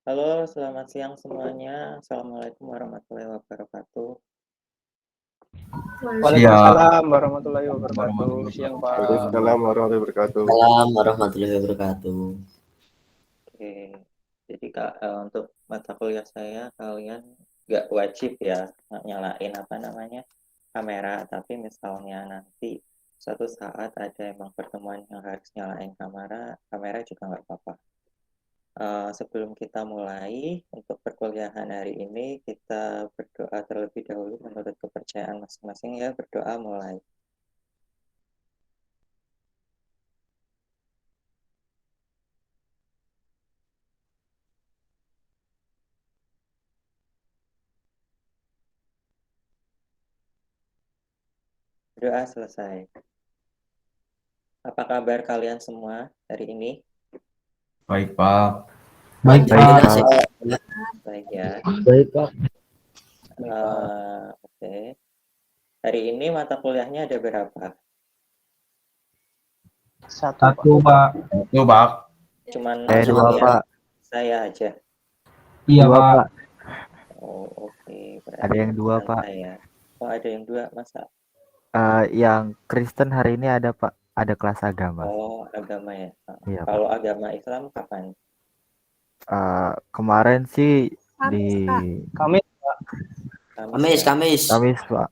Halo, selamat siang semuanya. Assalamualaikum warahmatullahi wabarakatuh. Waalaikumsalam warahmatullahi wabarakatuh. Warahmatullahi Siang Pak. Waalaikumsalam warahmatullahi wabarakatuh. Waalaikumsalam warahmatullahi wabarakatuh. Oke, jadi untuk mata kuliah saya kalian nggak wajib ya nyalain kamera, tapi misalnya nanti suatu saat ada emang pertemuan yang harus nyalain kamera juga nggak apa-apa. Sebelum kita mulai untuk perkuliahan hari ini, kita berdoa terlebih dahulu menurut kepercayaan masing-masing ya, berdoa mulai. Doa selesai. Apa kabar kalian semua hari ini? Baik, Pak. Baik Alhamdulillah Pak. sehat. Baik ya. Baik Pak. Oke. Hari ini mata kuliahnya ada berapa? Satu Pak. Itu, Pak. Cuman Dua ya, Pak. saya aja. Iya Dua Pak. Pak. Oh, oke. Berarti Ada yang dua Pak. saya. Oh, ada yang dua, masa? Yang Kristen hari ini ada Pak. Ada kelas agama. Oh, agama ya. Iya Pak. Kalau agama Islam kapan? Kemarin sih di Kami Kamis ya? Kamis Pak.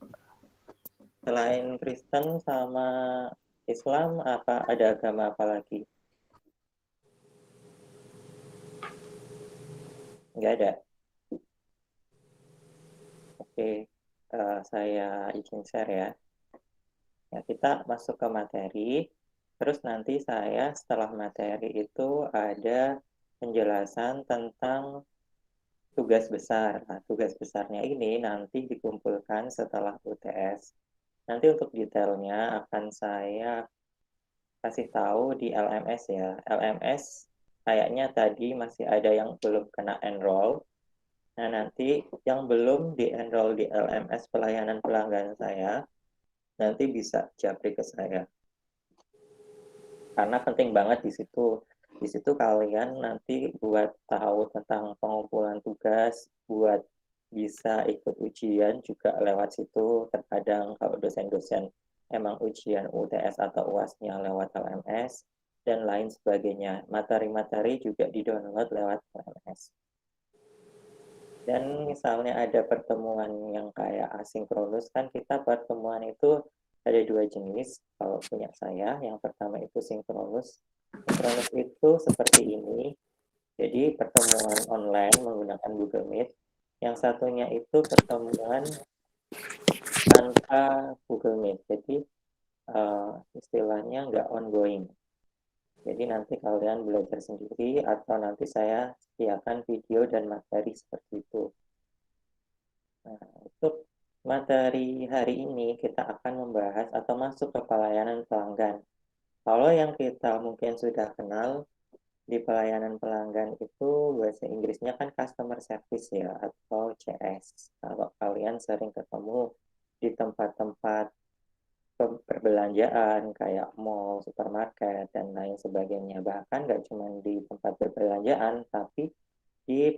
Selain Kristen sama Islam, ada agama apa lagi? Nggak ada. Oke, saya izin share ya. Ya, kita masuk ke materi. Terus nanti saya setelah materi itu ada penjelasan tentang tugas besar. Nah, tugas besarnya ini nanti dikumpulkan setelah UTS. Nanti untuk detailnya akan saya kasih tahu di LMS ya. LMS kayaknya tadi masih ada yang belum kena enroll. Nah, nanti yang belum di-enroll di LMS pelayanan pelanggan saya, nanti bisa japri ke saya. Karena penting banget di situ. Di situ kalian nanti buat tahu tentang pengumpulan tugas, buat bisa ikut ujian juga lewat situ. Terkadang kalau dosen-dosen emang ujian UTS atau UAS-nya lewat LMS dan lain sebagainya. Materi-materi juga di-download lewat LMS. Dan misalnya ada pertemuan yang kayak asinkronus, kan kita pertemuan itu ada dua jenis kalau punya saya. Yang pertama itu sinkronus. Sinkronus itu seperti ini. Jadi pertemuan online menggunakan Google Meet. Yang satunya itu pertemuan tanpa Google Meet. Jadi istilahnya nggak ongoing. Jadi nanti kalian belajar sendiri atau nanti saya sediakan video dan materi seperti itu. Nah, untuk materi hari ini kita akan membahas atau masuk ke pelayanan pelanggan. Kalau yang kita mungkin sudah kenal di pelayanan pelanggan itu bahasa Inggrisnya kan customer service ya atau CS. Kalau kalian sering ketemu di tempat-tempat perbelanjaan kayak mall, supermarket, dan lain sebagainya. Bahkan nggak cuma di tempat perbelanjaan, tapi di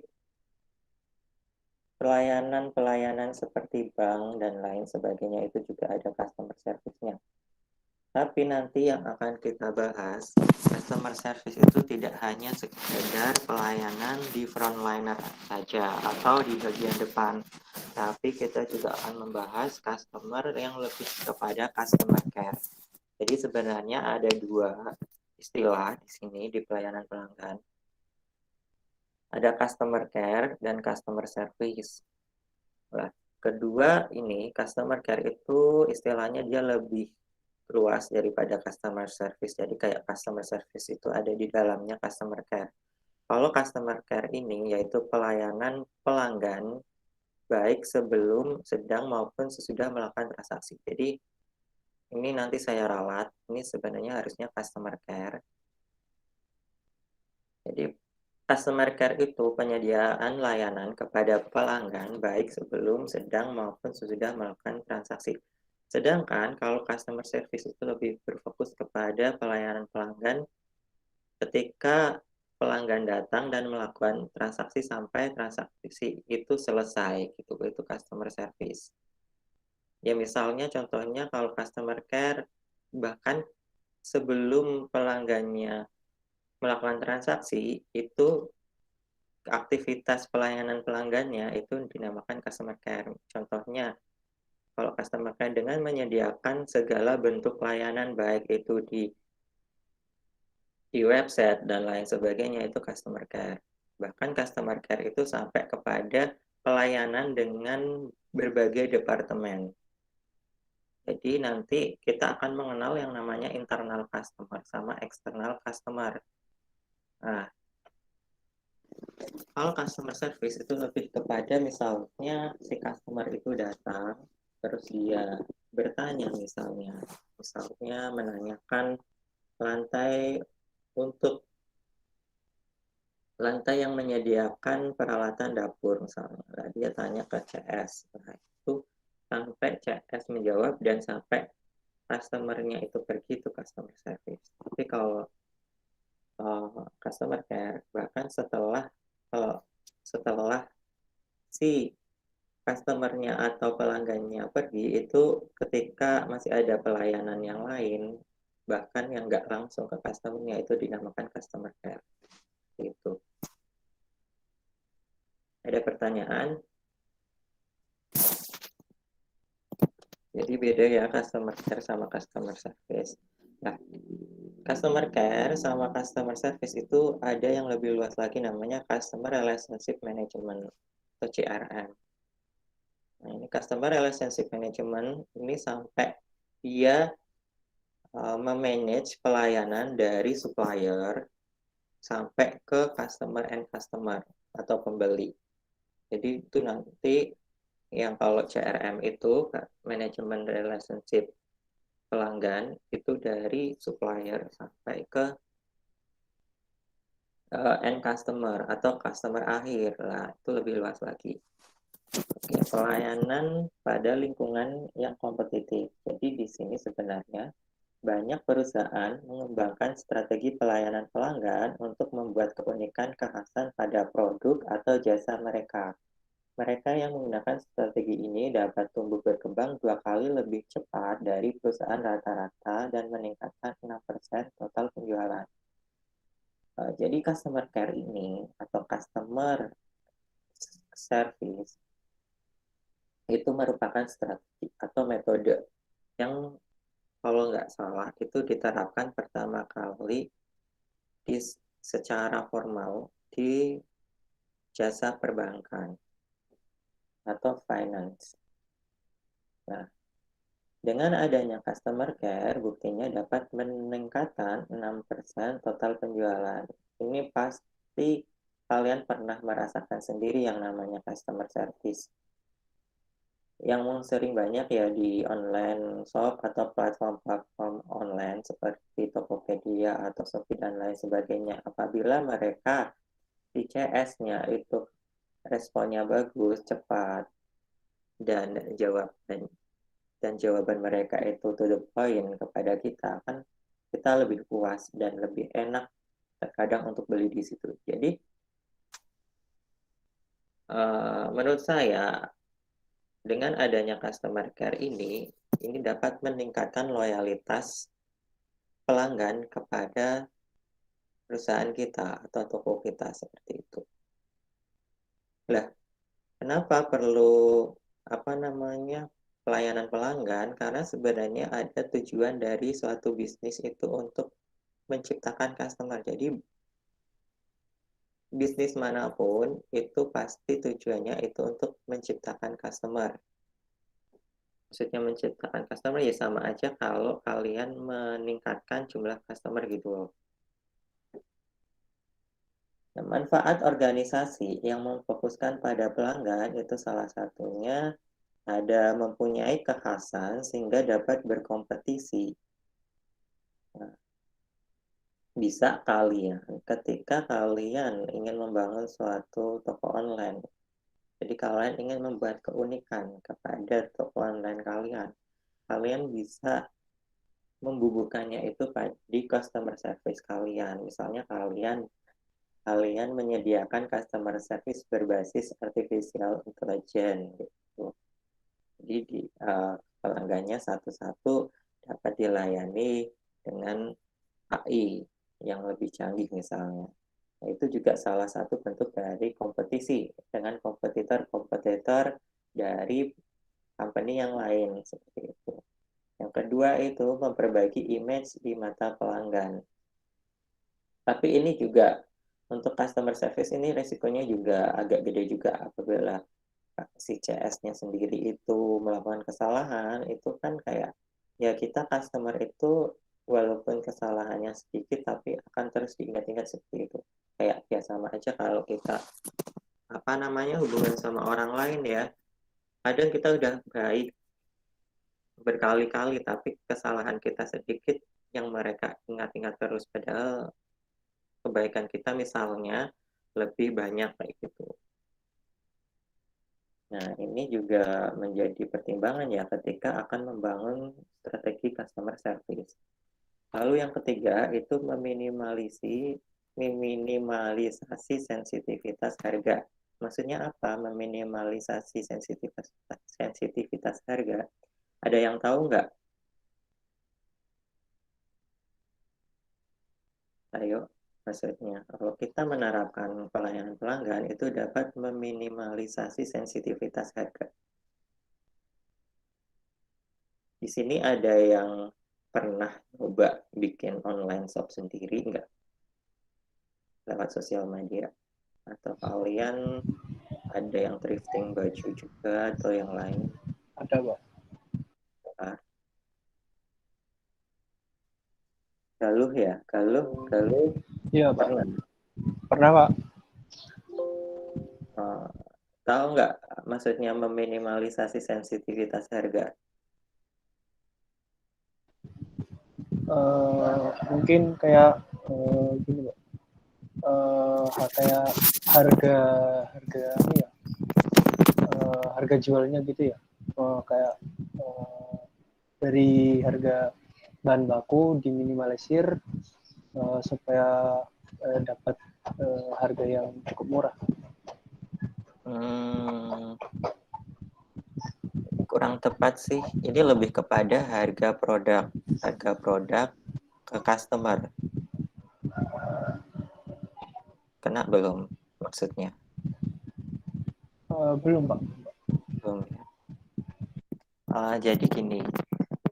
pelayanan-pelayanan seperti bank dan lain sebagainya itu juga ada customer service-nya. Tapi nanti yang akan kita bahas, customer service itu tidak hanya sekedar pelayanan di frontliner saja atau di bagian depan, tapi kita juga akan membahas customer yang lebih kepada customer care. Jadi sebenarnya ada dua istilah di sini di pelayanan pelanggan. Ada customer care dan customer service. Nah, kedua ini customer care itu istilahnya dia lebih luas daripada customer service. Jadi kayak customer service itu ada di dalamnya customer care. Kalau customer care ini yaitu pelayanan pelanggan baik sebelum, sedang maupun sesudah melakukan transaksi. Jadi ini nanti saya ralat, ini sebenarnya harusnya customer care. Jadi customer care itu penyediaan layanan kepada pelanggan baik sebelum, sedang maupun sesudah melakukan transaksi. Sedangkan kalau customer service itu lebih berfokus kepada pelayanan pelanggan ketika pelanggan datang dan melakukan transaksi sampai transaksi itu selesai gitu, itu customer service. Ya misalnya contohnya kalau customer care bahkan sebelum pelanggannya melakukan transaksi itu aktivitas pelayanan pelanggannya itu dinamakan customer care. Contohnya kalau customer care dengan menyediakan segala bentuk layanan baik itu di website dan lain sebagainya itu customer care. Bahkan customer care itu sampai kepada pelayanan dengan berbagai departemen. Jadi nanti kita akan mengenal yang namanya internal customer sama external customer. Nah, kalau customer service itu lebih kepada misalnya si customer itu datang, terus dia bertanya misalnya menanyakan lantai untuk lantai yang menyediakan peralatan dapur misalnya. Nah, dia tanya ke CS. Nah, itu sampai CS menjawab dan sampai customer-nya itu pergi itu customer service. Tapi kalau customer care bahkan setelah si customer-nya atau pelanggannya pergi itu ketika masih ada pelayanan yang lain bahkan yang nggak langsung ke customer-nya itu dinamakan customer care itu. Ada pertanyaan? Jadi beda ya customer care sama customer service. Nah, customer care sama customer service itu ada yang lebih luas lagi namanya Customer Relationship Management atau CRM. Nah, ini Customer Relationship Management ini sampai dia memanage pelayanan dari supplier sampai ke customer and customer atau pembeli. Jadi itu nanti yang kalau CRM itu Management Relationship pelanggan itu dari supplier sampai ke end customer atau customer akhir lah, itu lebih luas lagi. Oke, pelayanan pada lingkungan yang kompetitif. Jadi di sini sebenarnya banyak perusahaan mengembangkan strategi pelayanan pelanggan untuk membuat keunikan kekhasan pada produk atau jasa mereka. Mereka yang menggunakan strategi ini dapat tumbuh berkembang 2 kali lebih cepat dari perusahaan rata-rata dan meningkatkan 6% total penjualan. Jadi customer care ini atau customer service itu merupakan strategi atau metode yang kalau nggak salah itu diterapkan pertama kali secara formal di jasa perbankan atau finance. Nah, dengan adanya customer care, buktinya dapat meningkatkan 6% total penjualan. Ini pasti kalian pernah merasakan sendiri yang namanya customer service. Yang sering banyak ya di online shop atau platform-platform online seperti Tokopedia atau Shopee dan lain sebagainya. Apabila mereka di CS-nya itu responnya bagus, cepat, dan jawaban mereka itu to the point kepada kita, kan kita lebih puas dan lebih enak terkadang untuk beli di situ. Jadi menurut saya dengan adanya customer care ini dapat meningkatkan loyalitas pelanggan kepada perusahaan kita atau toko kita seperti itu. Lah, kenapa perlu pelayanan pelanggan? Karena sebenarnya ada tujuan dari suatu bisnis itu untuk menciptakan customer. Jadi bisnis manapun itu pasti tujuannya itu untuk menciptakan customer. Maksudnya menciptakan customer ya sama aja kalau kalian meningkatkan jumlah customer gitu loh. Nah, manfaat organisasi yang memfokuskan pada pelanggan itu salah satunya ada mempunyai kekhasan sehingga dapat berkompetisi. Nah, bisa kalian ketika kalian ingin membangun suatu toko online. Jadi kalian ingin membuat keunikan kepada toko online kalian. Kalian bisa membubuhkannya itu di customer service kalian. Misalnya kalian kalian menyediakan customer service berbasis artificial intelligence gitu. Jadi pelanggannya satu-satu dapat dilayani dengan AI yang lebih canggih misalnya. Nah, itu juga salah satu bentuk dari kompetisi dengan kompetitor-kompetitor dari company yang lain seperti itu. Yang kedua itu memperbaiki image di mata pelanggan. Tapi ini juga untuk customer service ini resikonya juga agak gede juga apabila si CS-nya sendiri itu melakukan kesalahan, itu kan kayak ya kita customer itu walaupun kesalahannya sedikit tapi akan terus diingat-ingat seperti itu. Kayak ya sama aja kalau kita hubungan sama orang lain ya. Kadang kita udah baik berkali-kali tapi kesalahan kita sedikit yang mereka ingat-ingat terus padahal kebaikan kita misalnya lebih banyak kayak gitu. Nah, ini juga menjadi pertimbangan ya ketika akan membangun strategi customer service. Lalu yang ketiga itu meminimalisasi sensitivitas harga. Maksudnya apa? Meminimalisasi sensitivitas harga. Ada yang tahu nggak? Ayo, maksudnya kalau kita menerapkan pelayanan pelanggan itu dapat meminimalisasi sensitivitas harga. Di sini ada yang pernah coba bikin online shop sendiri nggak? Lewat sosial media. Atau kalian ada yang thrifting baju juga atau yang lain? Ada, Pak. Galuh ya? Galuh Iya, Pak. pernah. Pernah, Pak. Tahu nggak maksudnya meminimalisasi sensitivitas harga? Mungkin kayak gini, Pak. Kayak harga apa ya? Harga jualnya gitu ya. Kayak dari harga bahan baku diminimalisir supaya dapat harga yang cukup murah. Kurang tepat sih. Ini lebih kepada harga produk ke customer. Kena belum maksudnya? Belum, Pak. Belum ya. Jadi gini,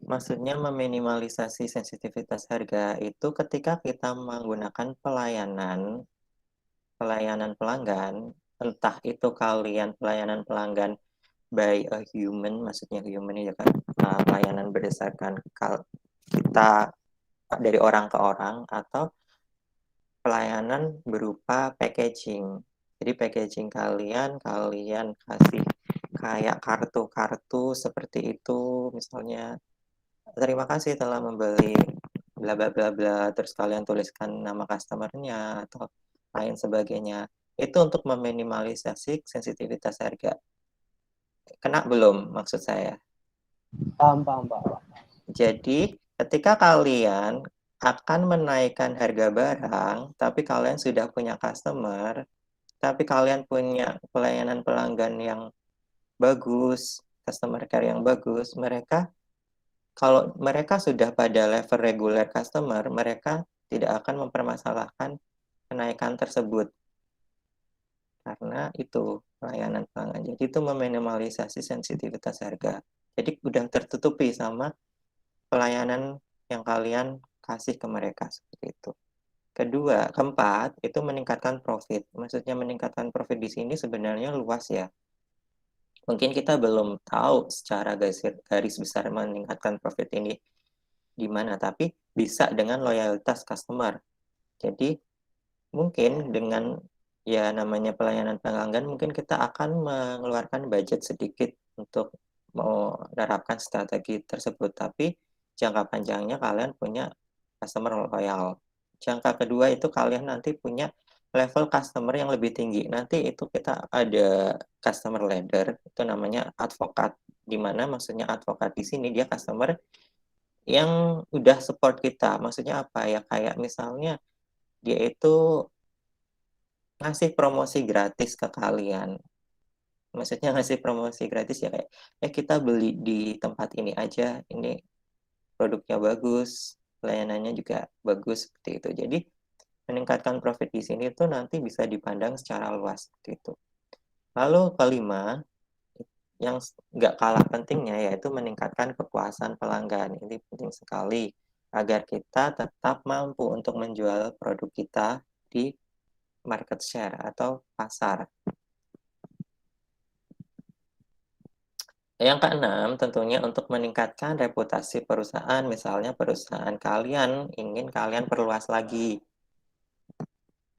maksudnya meminimalisasi sensitivitas harga itu ketika kita menggunakan pelayanan pelanggan, entah itu kalian pelayanan pelanggan by a human, maksudnya human ya kan, pelayanan berdasarkan kita dari orang ke orang, atau pelayanan berupa packaging. Jadi packaging kalian kasih kayak kartu-kartu seperti itu, misalnya terima kasih telah membeli bla bla bla bla, terus kalian tuliskan nama customernya atau lain sebagainya. Itu untuk meminimalisasi sensitivitas harga. Kena belum maksud saya? Paham, Pak. Jadi ketika kalian akan menaikkan harga barang, tapi kalian sudah punya customer, tapi kalian punya pelayanan pelanggan yang bagus, customer care yang bagus, kalau mereka sudah pada level regular customer, mereka tidak akan mempermasalahkan kenaikan tersebut. Karena itu pelayanan pelanggan. Jadi itu meminimalisasi sensitivitas harga. Jadi udah tertutupi sama pelayanan yang kalian kasih ke mereka seperti itu. Keempat, itu meningkatkan profit. Maksudnya meningkatkan profit di sini sebenarnya luas ya. Mungkin kita belum tahu secara garis besar meningkatkan profit ini di mana, tapi bisa dengan loyalitas customer. Jadi mungkin dengan ya namanya pelayanan pelanggan, mungkin kita akan mengeluarkan budget sedikit untuk menerapkan strategi tersebut, tapi jangka panjangnya kalian punya customer loyal. Jangka kedua itu kalian nanti punya level customer yang lebih tinggi. Nanti itu kita ada customer ladder, itu namanya advokat. Di mana maksudnya advokat di sini dia customer yang udah support kita. Maksudnya apa ya? Kayak misalnya dia itu ngasih promosi gratis ke kalian. Maksudnya ngasih promosi gratis ya kayak, kita beli di tempat ini aja, ini produknya bagus, pelayanannya juga bagus seperti itu. Jadi meningkatkan profit di sini tuh nanti bisa dipandang secara luas seperti itu. Lalu kelima, yang nggak kalah pentingnya yaitu meningkatkan kepuasan pelanggan. Ini penting sekali agar kita tetap mampu untuk menjual produk kita di market share atau pasar. Yang keenam, tentunya untuk meningkatkan reputasi perusahaan, misalnya perusahaan kalian ingin kalian perluas lagi.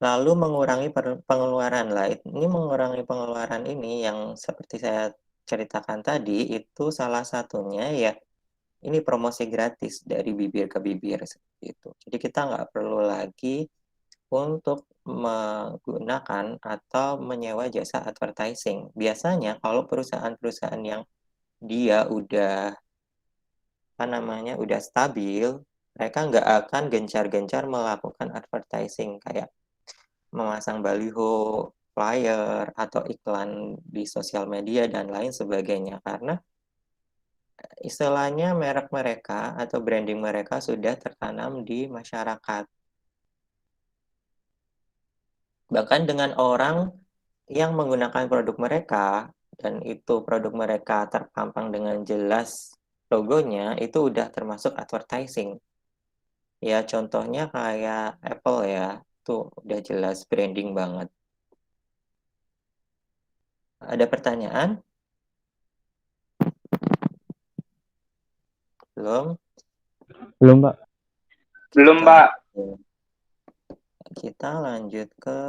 Lalu mengurangi pengeluaran lah. Ini mengurangi pengeluaran ini yang seperti saya ceritakan tadi, itu salah satunya ya ini promosi gratis dari bibir ke bibir seperti itu. Jadi kita nggak perlu lagi untuk menggunakan atau menyewa jasa advertising. Biasanya kalau perusahaan-perusahaan yang dia udah udah stabil, mereka nggak akan gencar-gencar melakukan advertising kayak memasang baliho, flyer, atau iklan di sosial media dan lain sebagainya karena istilahnya merek mereka atau branding mereka sudah tertanam di masyarakat. Bahkan dengan orang yang menggunakan produk mereka dan itu produk mereka terpampang dengan jelas logonya, itu udah termasuk advertising. Ya contohnya kayak Apple ya, tuh udah jelas branding banget. Ada pertanyaan? Belum? Belum, Pak. Belum, Kita- Pak. Kita lanjut ke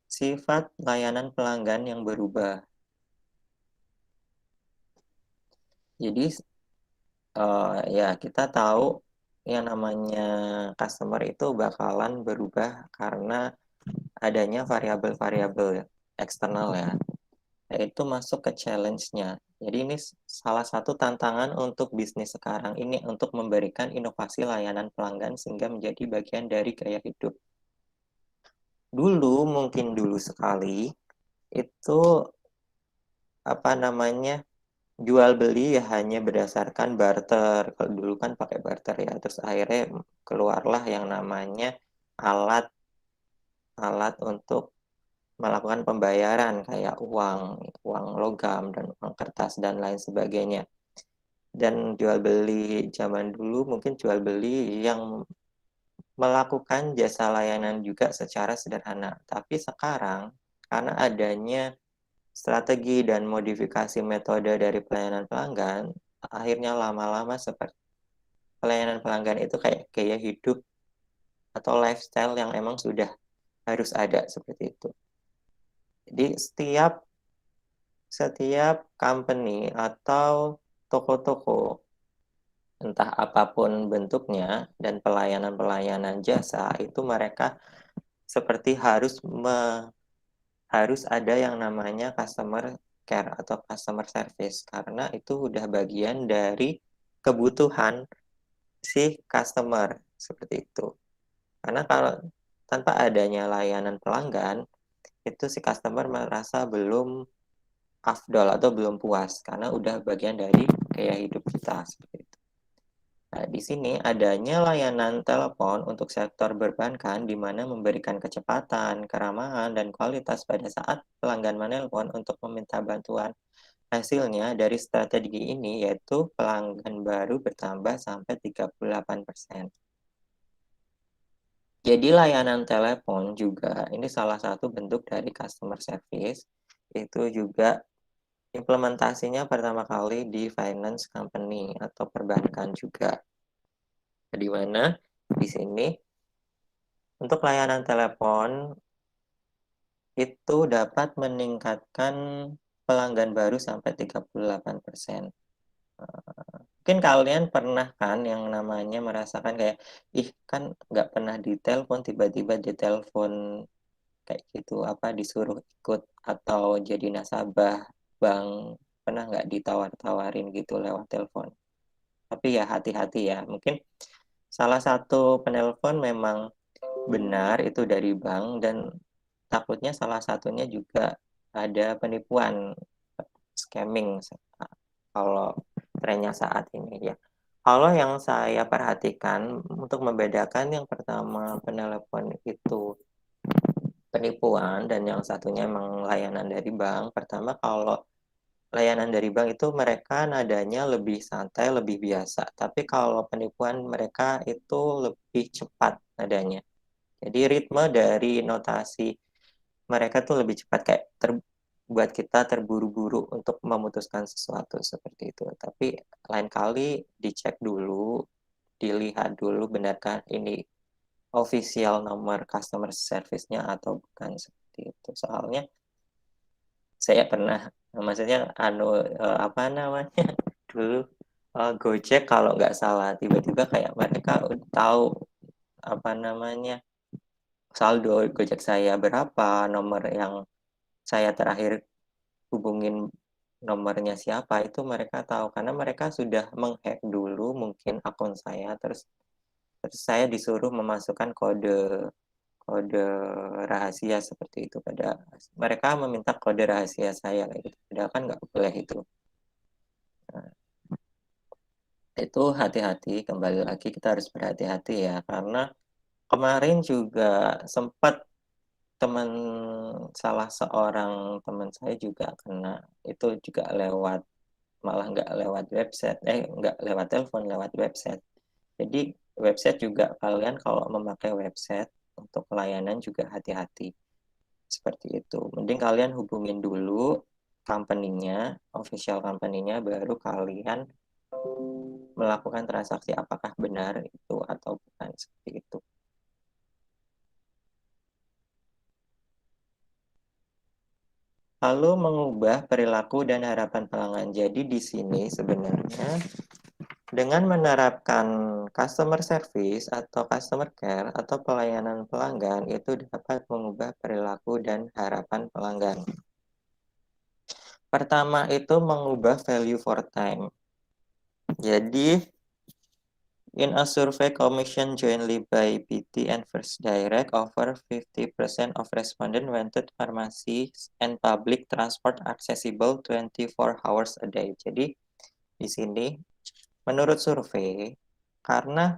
sifat layanan pelanggan yang berubah. Jadi ya kita tahu yang namanya customer itu bakalan berubah karena adanya variabel-variabel eksternal ya. Yaitu masuk ke challenge-nya. Jadi ini salah satu tantangan untuk bisnis sekarang ini untuk memberikan inovasi layanan pelanggan sehingga menjadi bagian dari gaya hidup. Mungkin dulu sekali itu jual beli ya hanya berdasarkan barter. Kalau dulu kan pakai barter ya, terus akhirnya keluarlah yang namanya alat untuk melakukan pembayaran kayak uang logam dan uang kertas dan lain sebagainya. Dan jual beli zaman dulu mungkin jual beli yang melakukan jasa layanan juga secara sederhana. Tapi sekarang karena adanya strategi dan modifikasi metode dari pelayanan pelanggan, akhirnya lama-lama seperti pelayanan pelanggan itu kayak gaya hidup atau lifestyle yang emang sudah harus ada seperti itu. Jadi setiap company atau toko-toko entah apapun bentuknya dan pelayanan-pelayanan jasa itu mereka seperti harus ada yang namanya customer care atau customer service karena itu udah bagian dari kebutuhan si customer seperti itu. Karena kalau tanpa adanya layanan pelanggan itu si customer merasa belum afdol atau belum puas karena udah bagian dari gaya hidup kita seperti itu. Nah, di sini adanya layanan telepon untuk sektor perbankan di mana memberikan kecepatan, keramahan, dan kualitas pada saat pelanggan menelpon untuk meminta bantuan. Hasilnya dari strategi ini yaitu pelanggan baru bertambah sampai 38%. Jadi layanan telepon juga ini salah satu bentuk dari customer service, itu juga implementasinya pertama kali di finance company atau perbankan juga. Di mana di sini untuk layanan telepon itu dapat meningkatkan pelanggan baru sampai 38%. Mungkin kalian pernah kan yang namanya merasakan kayak, ih kan nggak pernah ditelepon, tiba-tiba ditelepon kayak gitu, disuruh ikut atau jadi nasabah bank, pernah nggak ditawar-tawarin gitu lewat telepon. Tapi ya hati-hati ya, mungkin salah satu penelpon memang benar itu dari bank dan takutnya salah satunya juga ada penipuan, scamming kalau trennya saat ini ya. Kalau yang saya perhatikan untuk membedakan, yang pertama penelepon itu penipuan dan yang satunya emang layanan dari bank. Pertama, kalau layanan dari bank itu mereka nadanya lebih santai, lebih biasa. Tapi kalau penipuan mereka itu lebih cepat nadanya. Jadi ritme dari notasi mereka tuh lebih cepat, kayak buat kita terburu-buru untuk memutuskan sesuatu seperti itu. Tapi lain kali dicek dulu, dilihat dulu benarkah ini official nomor customer service-nya atau bukan, seperti itu. Soalnya saya pernah, maksudnya apa namanya dulu Gojek kalau nggak salah, tiba-tiba kayak mereka tahu apa namanya saldo Gojek saya berapa, nomor yang saya terakhir hubungin nomornya siapa, itu mereka tahu karena mereka sudah menghack dulu mungkin akun saya, terus saya disuruh memasukkan kode kode rahasia seperti itu. Pada mereka meminta kode rahasia saya kayak gitu, padahal kan nggak boleh itu. Nah, itu hati-hati, kembali lagi kita harus berhati-hati ya, karena kemarin juga sempat salah seorang teman saya juga kena, itu juga malah nggak lewat website, nggak lewat telepon, lewat website. Jadi website juga, kalian kalau memakai website untuk pelayanan juga hati-hati seperti itu. Mending kalian hubungin dulu company-nya, official company-nya, baru kalian melakukan transaksi apakah benar itu atau bukan, seperti itu. Lalu mengubah perilaku dan harapan pelanggan. Jadi di sini sebenarnya dengan menerapkan customer service atau customer care atau pelayanan pelanggan itu dapat mengubah perilaku dan harapan pelanggan. Pertama itu mengubah value for time. Jadi in a survey commissioned jointly by BT and First Direct, over 50% of respondents wanted pharmacies and public transport accessible 24 hours a day. Jadi di sini menurut survei, karena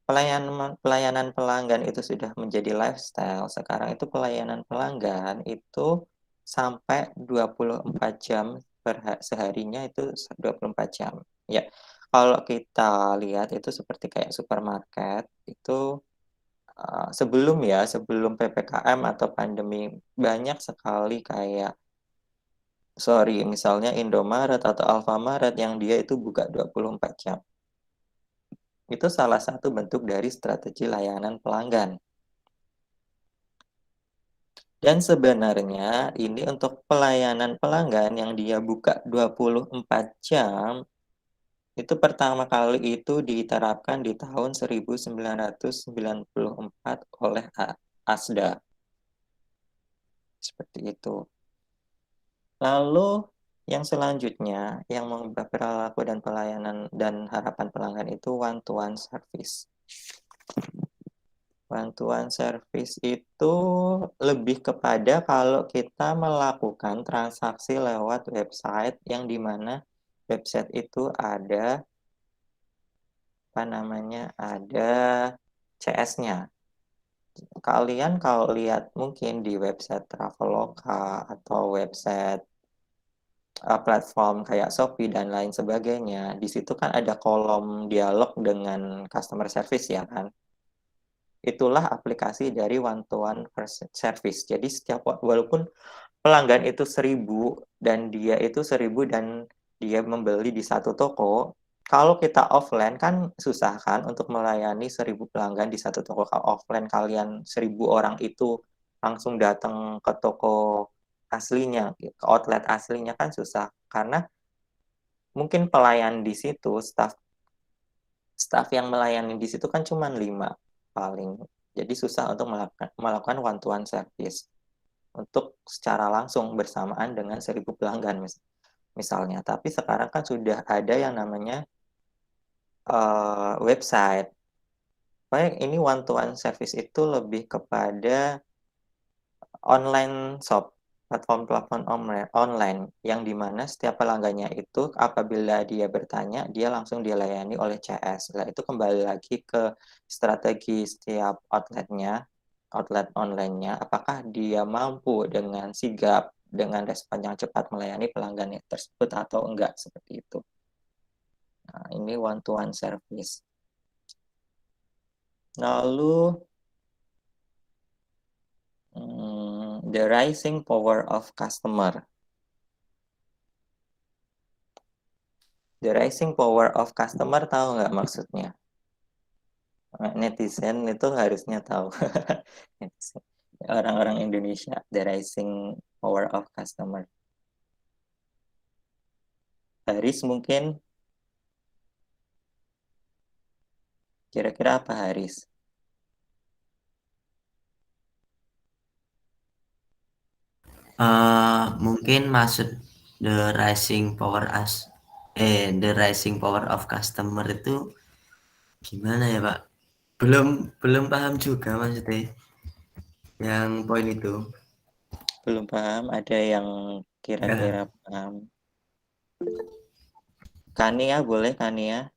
pelayanan pelanggan itu sudah menjadi lifestyle, sekarang itu pelayanan pelanggan itu sampai 24 jam seharinya, itu 24 jam. Ya, kalau kita lihat itu seperti kayak supermarket itu sebelum PPKM atau pandemi, banyak sekali kayak misalnya Indomaret atau Alfamaret yang dia itu buka 24 jam. Itu salah satu bentuk dari strategi layanan pelanggan. Dan sebenarnya ini untuk pelayanan pelanggan yang dia buka 24 jam, itu pertama kali itu diterapkan di tahun 1994 oleh ASDA. Seperti itu. Lalu yang selanjutnya yang mengubah perilaku dan pelayanan dan harapan pelanggan itu one-to-one service. Bantuan service itu lebih kepada kalau kita melakukan transaksi lewat website, yang dimana website itu ada ada CS-nya. Kalian kalau lihat mungkin di website Traveloka atau website platform kayak Shopee dan lain sebagainya, di situ kan ada kolom dialog dengan customer service ya kan. Itulah aplikasi dari one-to-one service. Jadi walaupun pelanggan itu 1.000 dan dia membeli di satu toko, kalau kita offline kan susah kan untuk melayani 1.000 pelanggan di satu toko. Kalau offline kalian 1.000 orang itu langsung datang ke toko aslinya, ke outlet aslinya kan susah, karena mungkin pelayan di situ, staff yang melayani di situ kan cuma 5 paling. Jadi susah untuk melakukan one-to-one service untuk secara langsung bersamaan dengan 1.000 pelanggan misalnya. Tapi sekarang kan sudah ada yang namanya website. Baik, ini one-to-one service itu lebih kepada online shop, platform-platform online yang dimana setiap pelanggannya itu apabila dia bertanya, dia langsung dilayani oleh CS. Nah, itu kembali lagi ke strategi setiap outlet online-nya, apakah dia mampu dengan sigap, dengan respon yang cepat melayani pelanggannya tersebut atau enggak, seperti itu. Nah, ini one-to-one service. Lalu, the rising power of customer. The rising power of customer tahu nggak maksudnya? Netizen itu harusnya tahu. Orang-orang Indonesia, the rising power of customer. Haris mungkin? Kira-kira apa Haris? Mungkin maksud the rising power of customer itu gimana ya Pak? Belum paham juga maksudnya yang poin itu. Belum paham? Ada yang kira-kira paham? Kania boleh Kania?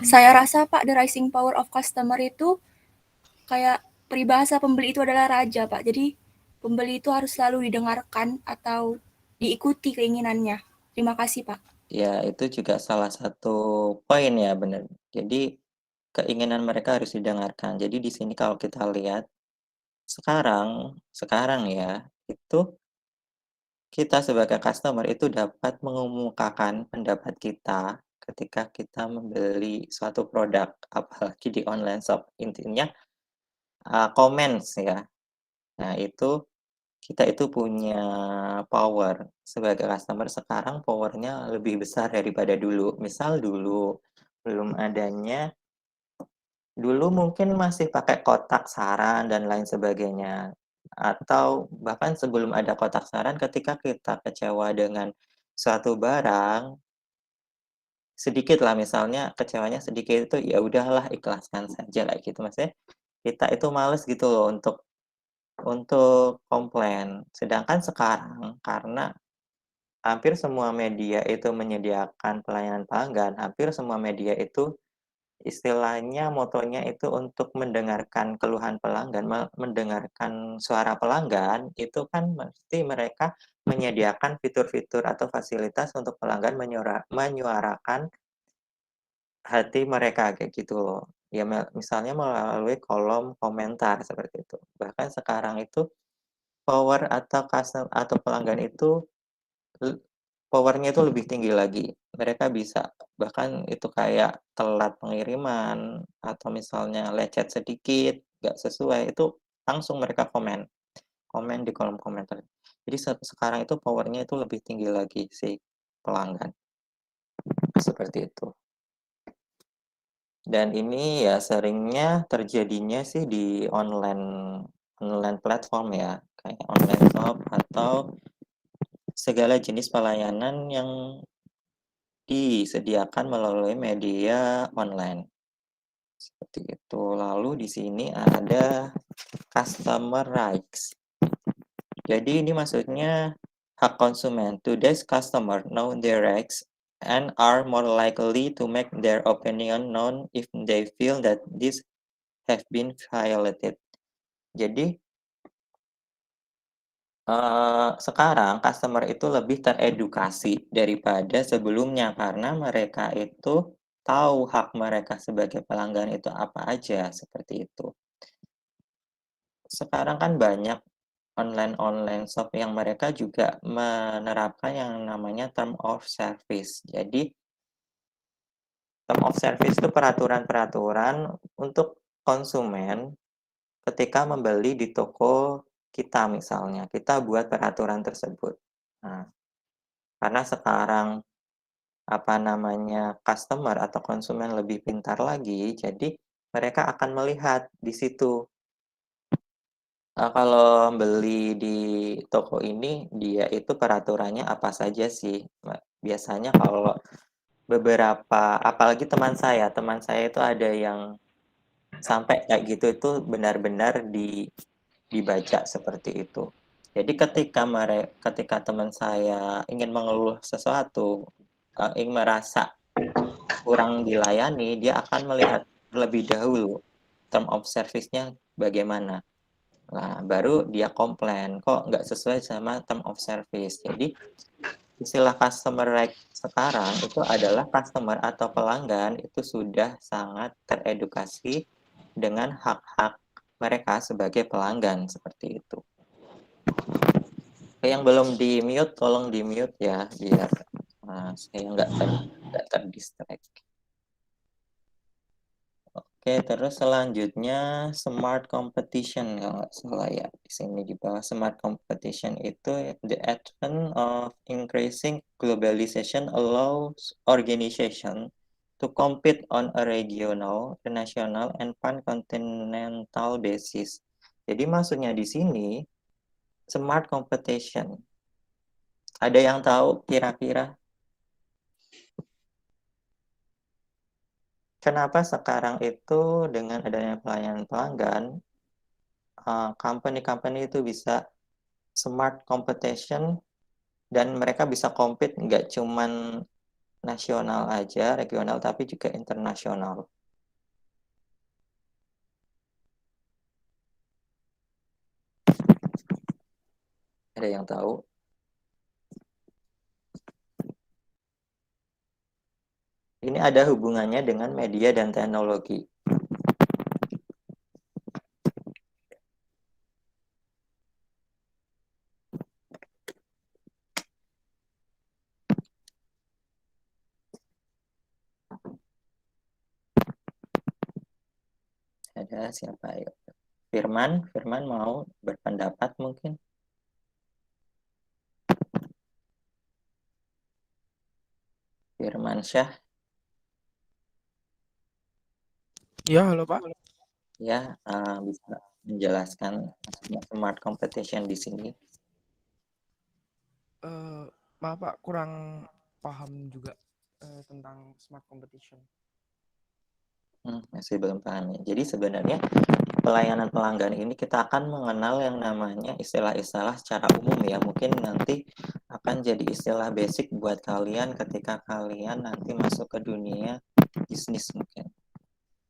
Saya rasa Pak, the rising power of customer itu kayak peribahasa pembeli itu adalah raja Pak. Jadi pembeli itu harus selalu didengarkan atau diikuti keinginannya. Terima kasih Pak. Ya, itu juga salah satu poin ya, benar. Jadi keinginan mereka harus didengarkan. Jadi di sini kalau kita lihat sekarang ya, itu kita sebagai customer itu dapat mengemukakan pendapat kita ketika kita membeli suatu produk, apalagi di online shop. Intinya comments ya. Nah, itu kita itu punya power sebagai customer sekarang powernya lebih besar daripada dulu. Misal dulu belum adanya, dulu mungkin masih pakai kotak saran dan lain sebagainya. Atau bahkan sebelum ada kotak saran ketika kita kecewa dengan suatu barang, sedikit lah misalnya kecewanya sedikit itu ya udahlah ikhlaskan saja lah gitu. Maksudnya kita itu males gitu loh untuk komplain. Sedangkan sekarang karena hampir semua media itu menyediakan pelayanan pelanggan, hampir semua media itu istilahnya motonya itu untuk mendengarkan keluhan pelanggan, mendengarkan suara pelanggan, itu kan mesti mereka menyediakan fitur-fitur atau fasilitas untuk pelanggan menyuarakan hati mereka kayak gitu loh. Ya misalnya melalui kolom komentar seperti itu. Bahkan sekarang itu power atau pelanggan itu powernya itu lebih tinggi lagi. Mereka bisa bahkan itu kayak telat pengiriman atau misalnya lecet sedikit, nggak sesuai, itu langsung mereka komen di kolom komentar. Jadi sekarang itu powernya itu lebih tinggi lagi si pelanggan. Seperti itu. Dan ini ya seringnya terjadinya sih di online platform ya, kayak online shop atau segala jenis pelayanan yang disediakan melalui media online. Seperti itu. Lalu di sini ada customer rights. Jadi ini maksudnya hak konsumen. Today's customer know their rights and are more likely to make their opinion known if they feel that these have been violated. Jadi sekarang customer itu lebih teredukasi daripada sebelumnya karena mereka itu tahu hak mereka sebagai pelanggan itu apa aja, seperti itu. Sekarang kan banyak online shop yang mereka juga menerapkan yang namanya term of service. Jadi term of service itu peraturan-peraturan untuk konsumen ketika membeli di toko kita misalnya, kita buat peraturan tersebut. Nah, karena sekarang customer atau konsumen lebih pintar lagi, jadi mereka akan melihat di situ. Kalau beli di toko ini, dia itu peraturannya apa saja sih? Biasanya kalau beberapa, apalagi teman saya itu ada yang sampai kayak gitu itu benar-benar dibaca seperti itu. Jadi ketika teman saya ingin mengeluh sesuatu, ingin merasa kurang dilayani, dia akan melihat terlebih dahulu term of service-nya bagaimana. Nah, baru dia komplain, kok nggak sesuai sama term of service. Jadi, istilah customer right sekarang itu adalah customer atau pelanggan itu sudah sangat teredukasi dengan hak-hak mereka sebagai pelanggan, seperti itu. Yang belum di-mute, tolong di-mute ya, biar saya nggak terdistract. Oke, terus selanjutnya smart competition, kalau nggak salah ya. Di sini di bawah smart competition itu the advent of increasing globalization allows organization to compete on a regional, national, and pan-continental basis. Jadi maksudnya di sini smart competition. Ada yang tahu kira-kira kenapa sekarang itu dengan adanya pelayanan pelanggan, company-company itu bisa smart competition dan mereka bisa compete nggak cuman nasional aja, regional, tapi juga internasional. Ada yang tahu? Ini ada hubungannya dengan media dan teknologi. Ada siapa ya? Firman mau berpendapat mungkin? Firman Syah, Ya, halo Pak. ya bisa menjelaskan maksudnya smart competition di sini. Maaf Pak, kurang paham juga tentang smart competition. Masih belum paham ya. Jadi sebenarnya pelayanan pelanggan ini kita akan mengenal yang namanya istilah-istilah secara umum ya. Mungkin nanti akan jadi istilah basic buat kalian ketika kalian nanti masuk ke dunia bisnis mungkin.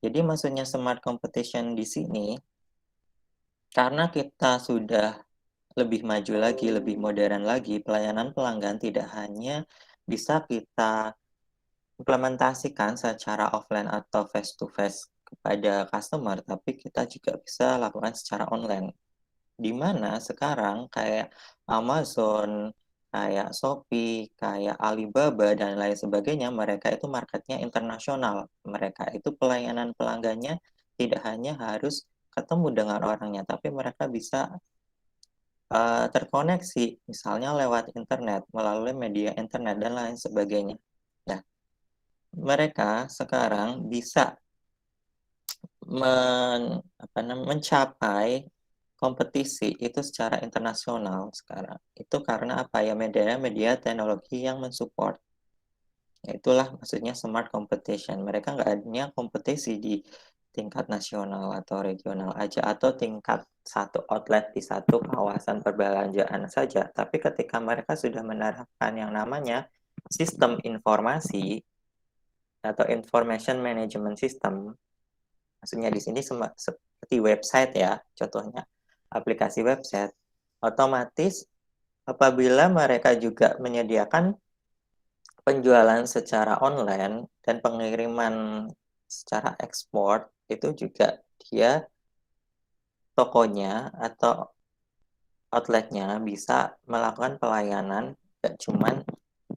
Jadi maksudnya smart competition di sini karena kita sudah lebih maju lagi, lebih modern lagi, pelayanan pelanggan tidak hanya bisa kita implementasikan secara offline atau face to face kepada customer, tapi kita juga bisa lakukan secara online. Di mana sekarang kayak Amazon, kayak Shopee, kayak Alibaba, dan lain sebagainya, mereka itu marketnya internasional. Mereka itu pelayanan pelanggannya tidak hanya harus ketemu dengan orangnya, tapi mereka bisa terkoneksi, misalnya lewat internet, melalui media internet, dan lain sebagainya. Nah, mereka sekarang bisa mencapai kompetisi itu secara internasional sekarang. Itu karena apa ya, media teknologi yang mensupport. Itulah maksudnya smart competition. Mereka nggak hanya kompetisi di tingkat nasional atau regional aja, atau tingkat satu outlet di satu kawasan perbelanjaan saja. Tapi ketika mereka sudah menerapkan yang namanya sistem informasi atau information management system, maksudnya di sini seperti website ya, contohnya aplikasi website, otomatis apabila mereka juga menyediakan penjualan secara online dan pengiriman secara ekspor, itu juga dia tokonya atau outletnya bisa melakukan pelayanan gak cuman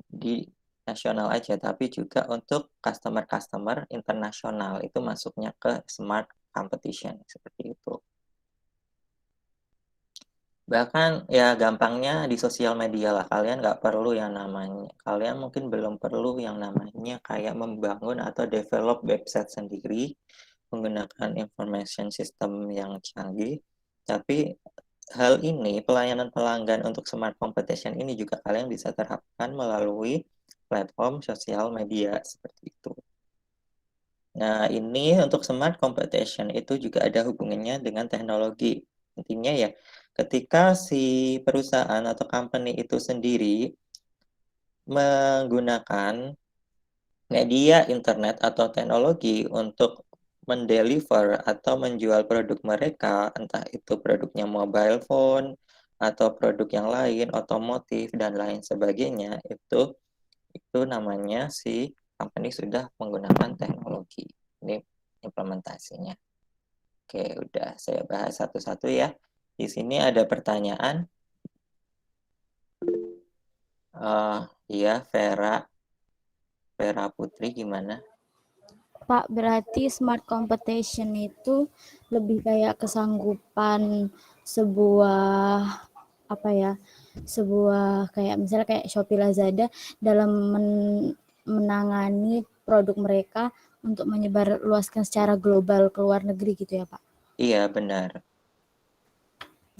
di nasional aja, tapi juga untuk customer-customer internasional. Itu masuknya ke smart competition, seperti itu. Bahkan ya gampangnya di sosial media lah, kalian nggak perlu yang namanya, kalian mungkin belum perlu yang namanya kayak membangun atau develop website sendiri menggunakan information system yang canggih, tapi hal ini, pelayanan pelanggan untuk smart competition ini juga kalian bisa terapkan melalui platform sosial media seperti itu. Nah, ini untuk smart competition itu juga ada hubungannya dengan teknologi. Intinya ya, ketika si perusahaan atau company itu sendiri menggunakan media internet atau teknologi untuk mendeliver atau menjual produk mereka, entah itu produknya mobile phone atau produk yang lain, otomotif dan lain sebagainya, itu namanya si company sudah menggunakan teknologi. Ini implementasinya. Oke, udah saya bahas satu-satu ya. Di sini ada pertanyaan. Iya, Vera Putri gimana? Pak, berarti smart competition itu lebih kayak kesanggupan sebuah sebuah kayak misalnya kayak Shopee Lazada dalam menangani produk mereka untuk menyebar luaskan secara global ke luar negeri gitu ya Pak? Iya, benar.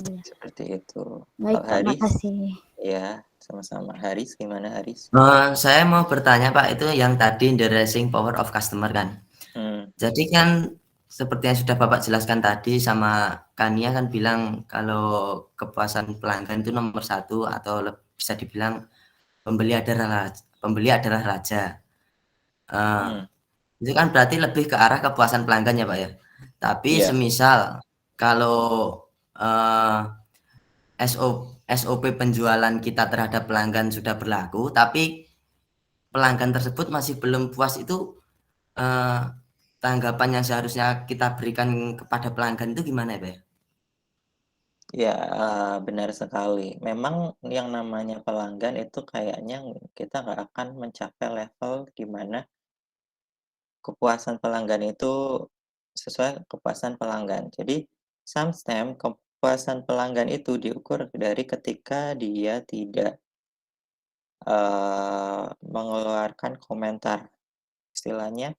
Iya. Seperti itu. Baik Pak, Haris? makasih. Ya, sama-sama. Haris, gimana Haris? Saya mau bertanya Pak, itu yang tadi the rising power of customer kan. Jadi kan seperti yang sudah Bapak jelaskan tadi sama Kania kan bilang kalau kepuasan pelanggan itu nomor satu atau bisa dibilang pembeli adalah raja. Itu kan berarti lebih ke arah kepuasan pelanggan ya Pak ya. Tapi Iya. semisal kalau SOP penjualan kita terhadap pelanggan sudah berlaku, tapi pelanggan tersebut masih belum puas, itu tanggapan yang seharusnya kita berikan kepada pelanggan itu gimana ya Pak ya? Ya, benar sekali. Memang yang namanya pelanggan itu kayaknya kita nggak akan mencapai level di mana kepuasan pelanggan itu sesuai kepuasan pelanggan. Jadi, sometimes kepuasan pelanggan itu diukur dari ketika dia tidak mengeluarkan komentar. Istilahnya,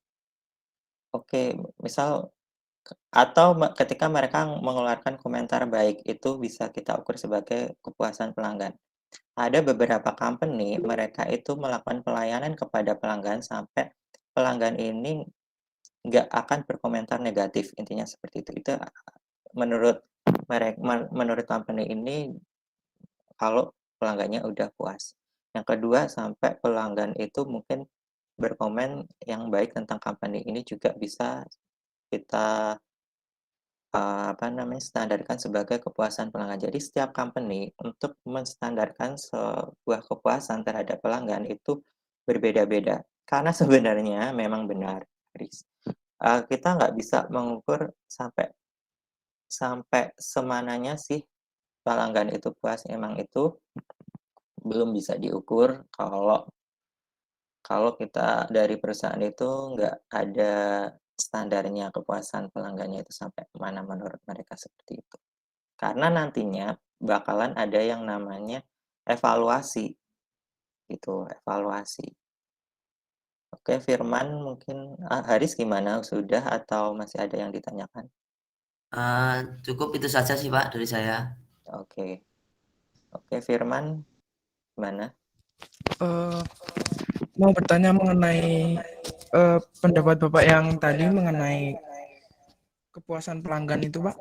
oke, misal atau ketika mereka mengeluarkan komentar baik, itu bisa kita ukur sebagai kepuasan pelanggan. Ada beberapa company, mereka itu melakukan pelayanan kepada pelanggan sampai pelanggan ini nggak akan berkomentar negatif, intinya seperti itu. Itu menurut menurut company ini kalau pelanggannya udah puas. Yang kedua, sampai pelanggan itu mungkin berkomen yang baik tentang company ini juga bisa kita standarkan sebagai kepuasan pelanggan. Jadi setiap company untuk menstandarkan sebuah kepuasan terhadap pelanggan itu berbeda-beda. Karena sebenarnya memang benar, Riz. Kita nggak bisa mengukur sampai semananya sih pelanggan itu puas. Emang itu belum bisa diukur kalau kita dari perusahaan itu nggak ada standarnya kepuasan pelanggannya itu sampai mana menurut mereka seperti itu. Karena nantinya bakalan ada yang namanya evaluasi. Gitu, evaluasi. Oke, Firman mungkin Haris gimana? Sudah atau masih ada yang ditanyakan? Cukup itu saja sih Pak dari saya. Oke. Oke, Firman gimana? Mau bertanya mengenai pendapat Bapak yang tadi mengenai kepuasan pelanggan itu, Pak.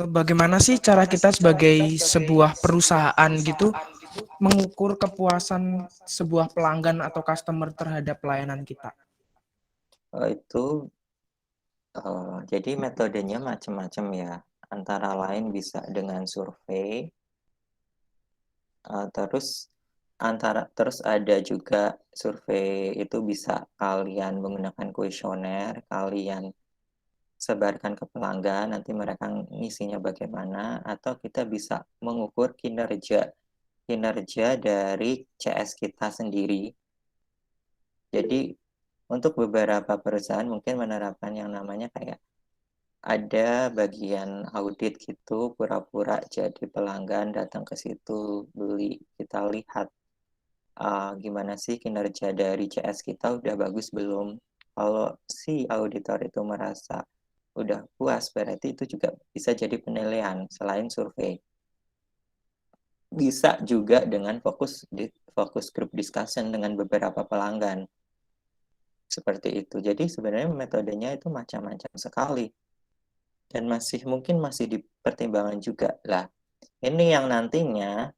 Bagaimana sih cara kita sebagai sebuah perusahaan gitu mengukur kepuasan sebuah pelanggan atau customer terhadap pelayanan kita? Jadi metodenya macam-macam ya. Antara lain bisa dengan survei. Terus ada juga survei itu bisa kalian menggunakan kuesioner, kalian sebarkan ke pelanggan, nanti mereka ngisinya bagaimana, atau kita bisa mengukur kinerja dari CS kita sendiri. Jadi untuk beberapa perusahaan mungkin menerapkan yang namanya kayak ada bagian audit gitu, pura-pura jadi pelanggan, datang ke situ, beli, kita lihat gimana sih kinerja dari CS kita udah bagus belum. Kalau si auditor itu merasa udah puas, berarti itu juga bisa jadi penilaian selain survei. Bisa juga dengan fokus group discussion dengan beberapa pelanggan. Seperti itu. Jadi sebenarnya metodenya itu macam-macam sekali. dan mungkin masih dipertimbangkan juga lah. Ini yang nantinya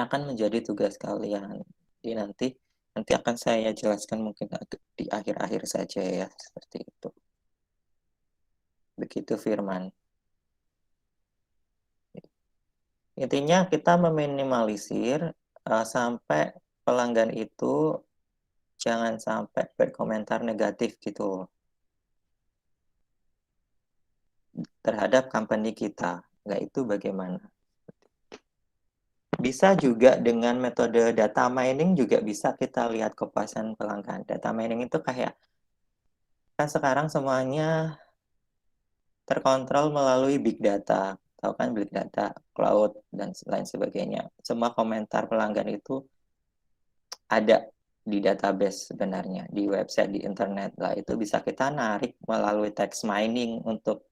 akan menjadi tugas kalian. Jadi nanti akan saya jelaskan mungkin di akhir-akhir saja ya, seperti itu. Begitu Firman. Intinya kita meminimalisir sampai pelanggan itu jangan sampai berkomentar negatif gitu terhadap company kita. Nggak, itu bagaimana? Bisa juga dengan metode data mining juga bisa kita lihat kepuasan pelanggan. Data mining itu kayak, kan sekarang semuanya terkontrol melalui big data. Tahu kan big data, cloud, dan lain sebagainya. Semua komentar pelanggan itu ada di database sebenarnya, di website, di internet. Lah itu bisa kita narik melalui text mining untuk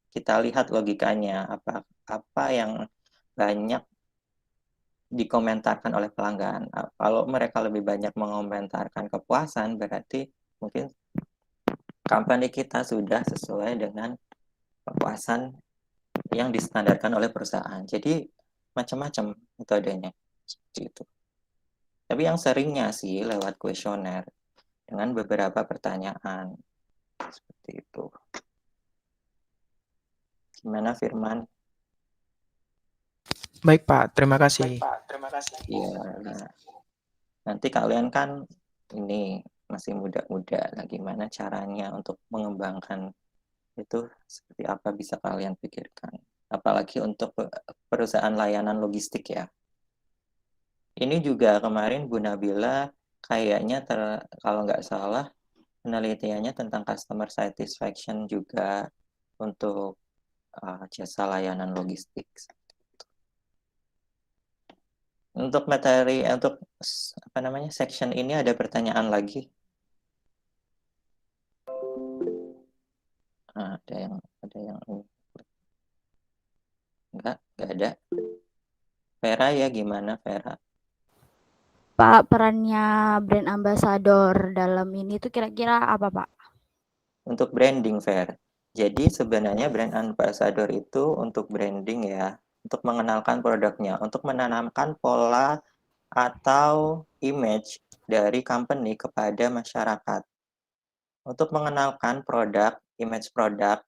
kita lihat logikanya, apa yang banyak dikomentarkan oleh pelanggan. Kalau mereka lebih banyak mengomentarkan kepuasan, berarti mungkin company kita sudah sesuai dengan kepuasan yang distandarkan oleh perusahaan. Jadi macam-macam metodenya seperti itu. Tapi yang seringnya sih lewat kuesioner dengan beberapa pertanyaan seperti itu. Gimana Firman? Baik Pak, terima kasih. Iya, nah, nanti kalian kan ini masih muda-muda, nah gimana caranya untuk mengembangkan itu, seperti apa bisa kalian pikirkan. Apalagi untuk perusahaan layanan logistik ya. Ini juga kemarin Bu Nabila kayaknya kalau nggak salah penelitiannya tentang customer satisfaction juga untuk jasa layanan logistik. Untuk materi untuk section ini ada pertanyaan lagi? Ada yang enggak ada. Vera ya, gimana Vera? Pak, perannya brand ambassador dalam ini tuh kira-kira apa, Pak? Untuk branding, Ver. Jadi sebenarnya brand ambassador itu untuk branding ya, untuk mengenalkan produknya, untuk menanamkan pola atau image dari company kepada masyarakat. Untuk mengenalkan produk, image produk,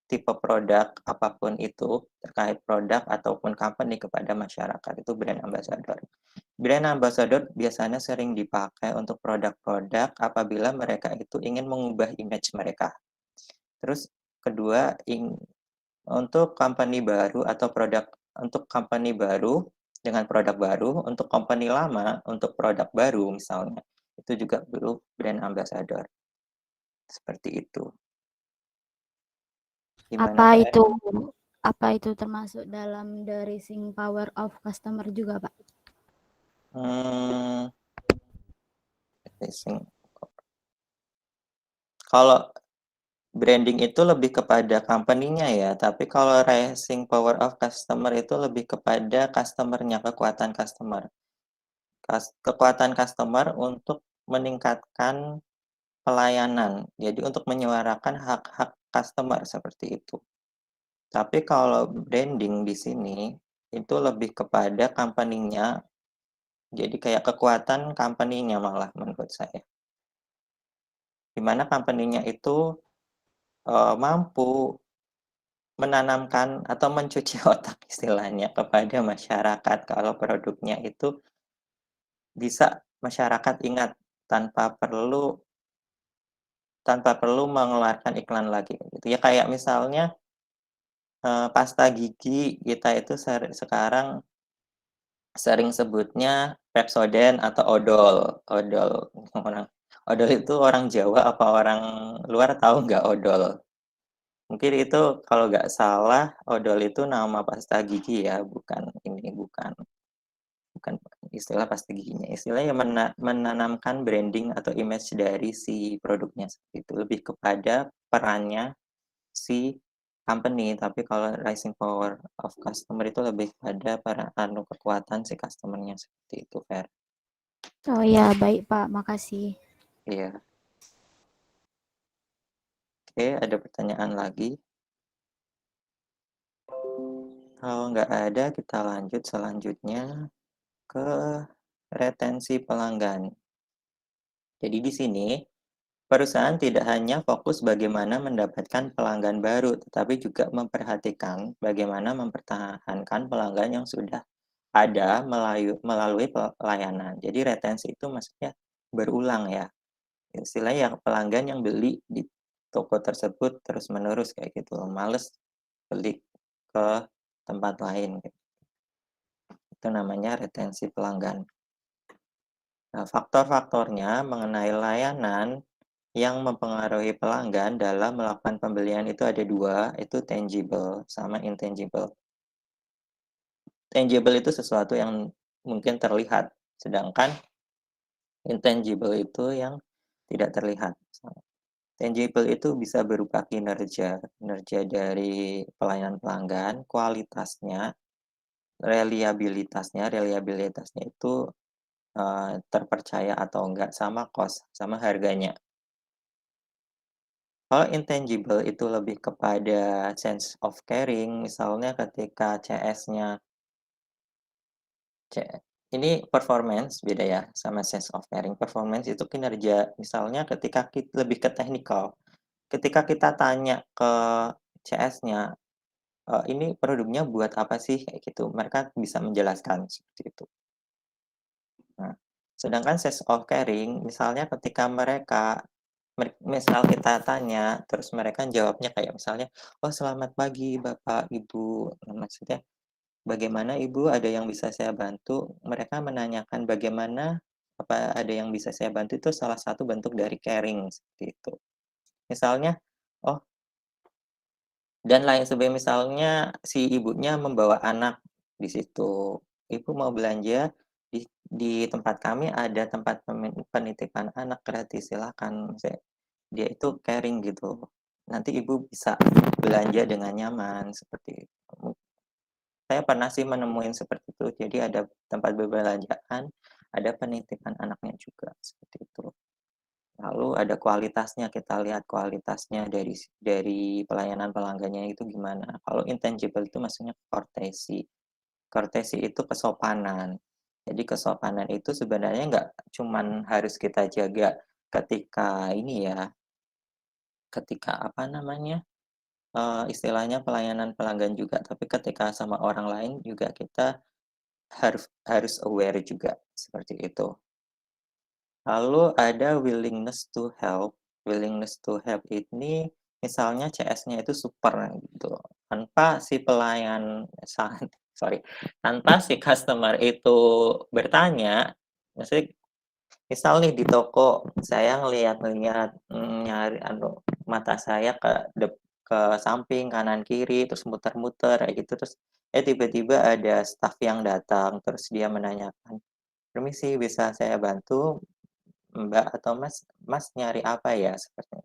tipe produk apapun itu terkait produk ataupun company kepada masyarakat, itu brand ambassador. Brand ambassador biasanya sering dipakai untuk produk-produk apabila mereka itu ingin mengubah image mereka. Terus kedua, untuk company baru atau produk untuk company baru dengan produk baru, untuk company lama untuk produk baru misalnya, itu juga perlu brand ambassador. Seperti itu. Gimana, Apa itu termasuk dalam the rising power of customer juga, Pak? Kalau branding itu lebih kepada company-nya ya, tapi kalau rising power of customer itu lebih kepada customer-nya, kekuatan customer. Kekuatan customer untuk meningkatkan pelayanan. Jadi untuk menyuarakan hak-hak customer seperti itu. Tapi kalau branding di sini itu lebih kepada company-nya. Jadi kayak kekuatan company-nya malah menurut saya. Di mana company-nya itu mampu menanamkan atau mencuci otak istilahnya kepada masyarakat kalau produknya itu bisa masyarakat ingat tanpa perlu mengeluarkan iklan lagi gitu ya. Kayak misalnya pasta gigi kita itu sekarang sering sebutnya Pepsodent atau odol. Odol itu orang Jawa apa orang luar tahu nggak odol? Mungkin itu kalau nggak salah odol itu nama pasta gigi ya, bukan istilah pasta giginya. Istilahnya menanamkan branding atau image dari si produknya seperti itu, lebih kepada perannya si company. Tapi kalau rising power of customer itu lebih pada kekuatan si customer-nya seperti itu, Fer. Oh ya, baik Pak, makasih. Iya. Oke, ada pertanyaan lagi? Kalau nggak ada, kita lanjut selanjutnya ke retensi pelanggan. Jadi di sini, perusahaan tidak hanya fokus bagaimana mendapatkan pelanggan baru, tetapi juga memperhatikan bagaimana mempertahankan pelanggan yang sudah ada melalui pelayanan. Jadi retensi itu maksudnya berulang ya. Istilahnya yang pelanggan yang beli di toko tersebut terus-menerus kayak gitu. Males beli ke tempat lain. Itu namanya retensi pelanggan. Nah, faktor-faktornya mengenai layanan yang mempengaruhi pelanggan dalam melakukan pembelian itu ada dua, itu tangible sama intangible. Tangible itu sesuatu yang mungkin terlihat, sedangkan intangible itu yang tidak terlihat. Tangible itu bisa berupa kinerja dari pelayanan pelanggan, kualitasnya, reliabilitasnya itu terpercaya atau enggak, sama cost, sama harganya. Kalau intangible itu lebih kepada sense of caring, misalnya ketika CS-nya, ini performance beda ya sama sense of caring. Performance itu kinerja, misalnya ketika kita lebih ke technical. Ketika kita tanya ke CS-nya, ini produknya buat apa sih kayak gitu, mereka bisa menjelaskan seperti itu. Nah, sedangkan sense of caring, misalnya ketika misal kita tanya, terus mereka jawabnya kayak misalnya, "Oh, selamat pagi Bapak, Ibu." Maksudnya, "Bagaimana Ibu, ada yang bisa saya bantu?" Mereka menanyakan bagaimana, apa ada yang bisa saya bantu, itu salah satu bentuk dari caring, seperti itu. Misalnya, oh, dan lain sebagainya, misalnya si ibunya membawa anak di situ, "Ibu mau belanja, di tempat kami ada tempat penitipan anak gratis, silakan." Dia itu caring gitu. Nanti ibu bisa belanja dengan nyaman seperti itu. Saya pernah sih menemuin seperti itu. Jadi ada tempat perbelanjaan, ada penitipan anaknya juga seperti itu. Lalu ada kualitasnya, kita lihat kualitasnya dari pelayanan pelanggannya itu gimana. Kalau intangible itu maksudnya courtesy. Courtesy itu kesopanan. Jadi kesopanan itu sebenarnya nggak cuman harus kita jaga ketika ini ya, ketika apa namanya, istilahnya pelayanan pelanggan juga, tapi ketika sama orang lain juga kita harus aware juga, seperti itu. Lalu ada willingness to help. Willingness to help ini misalnya CS-nya itu super gitu. Tanpa si tanpa si customer itu bertanya, maksudnya misal nih di toko saya ngeliat nyari mata saya ke samping kanan kiri terus muter-muter kayak gitu, terus tiba-tiba ada staff yang datang terus dia menanyakan, "Permisi, bisa saya bantu Mbak atau Mas, Mas nyari apa ya?" Seperti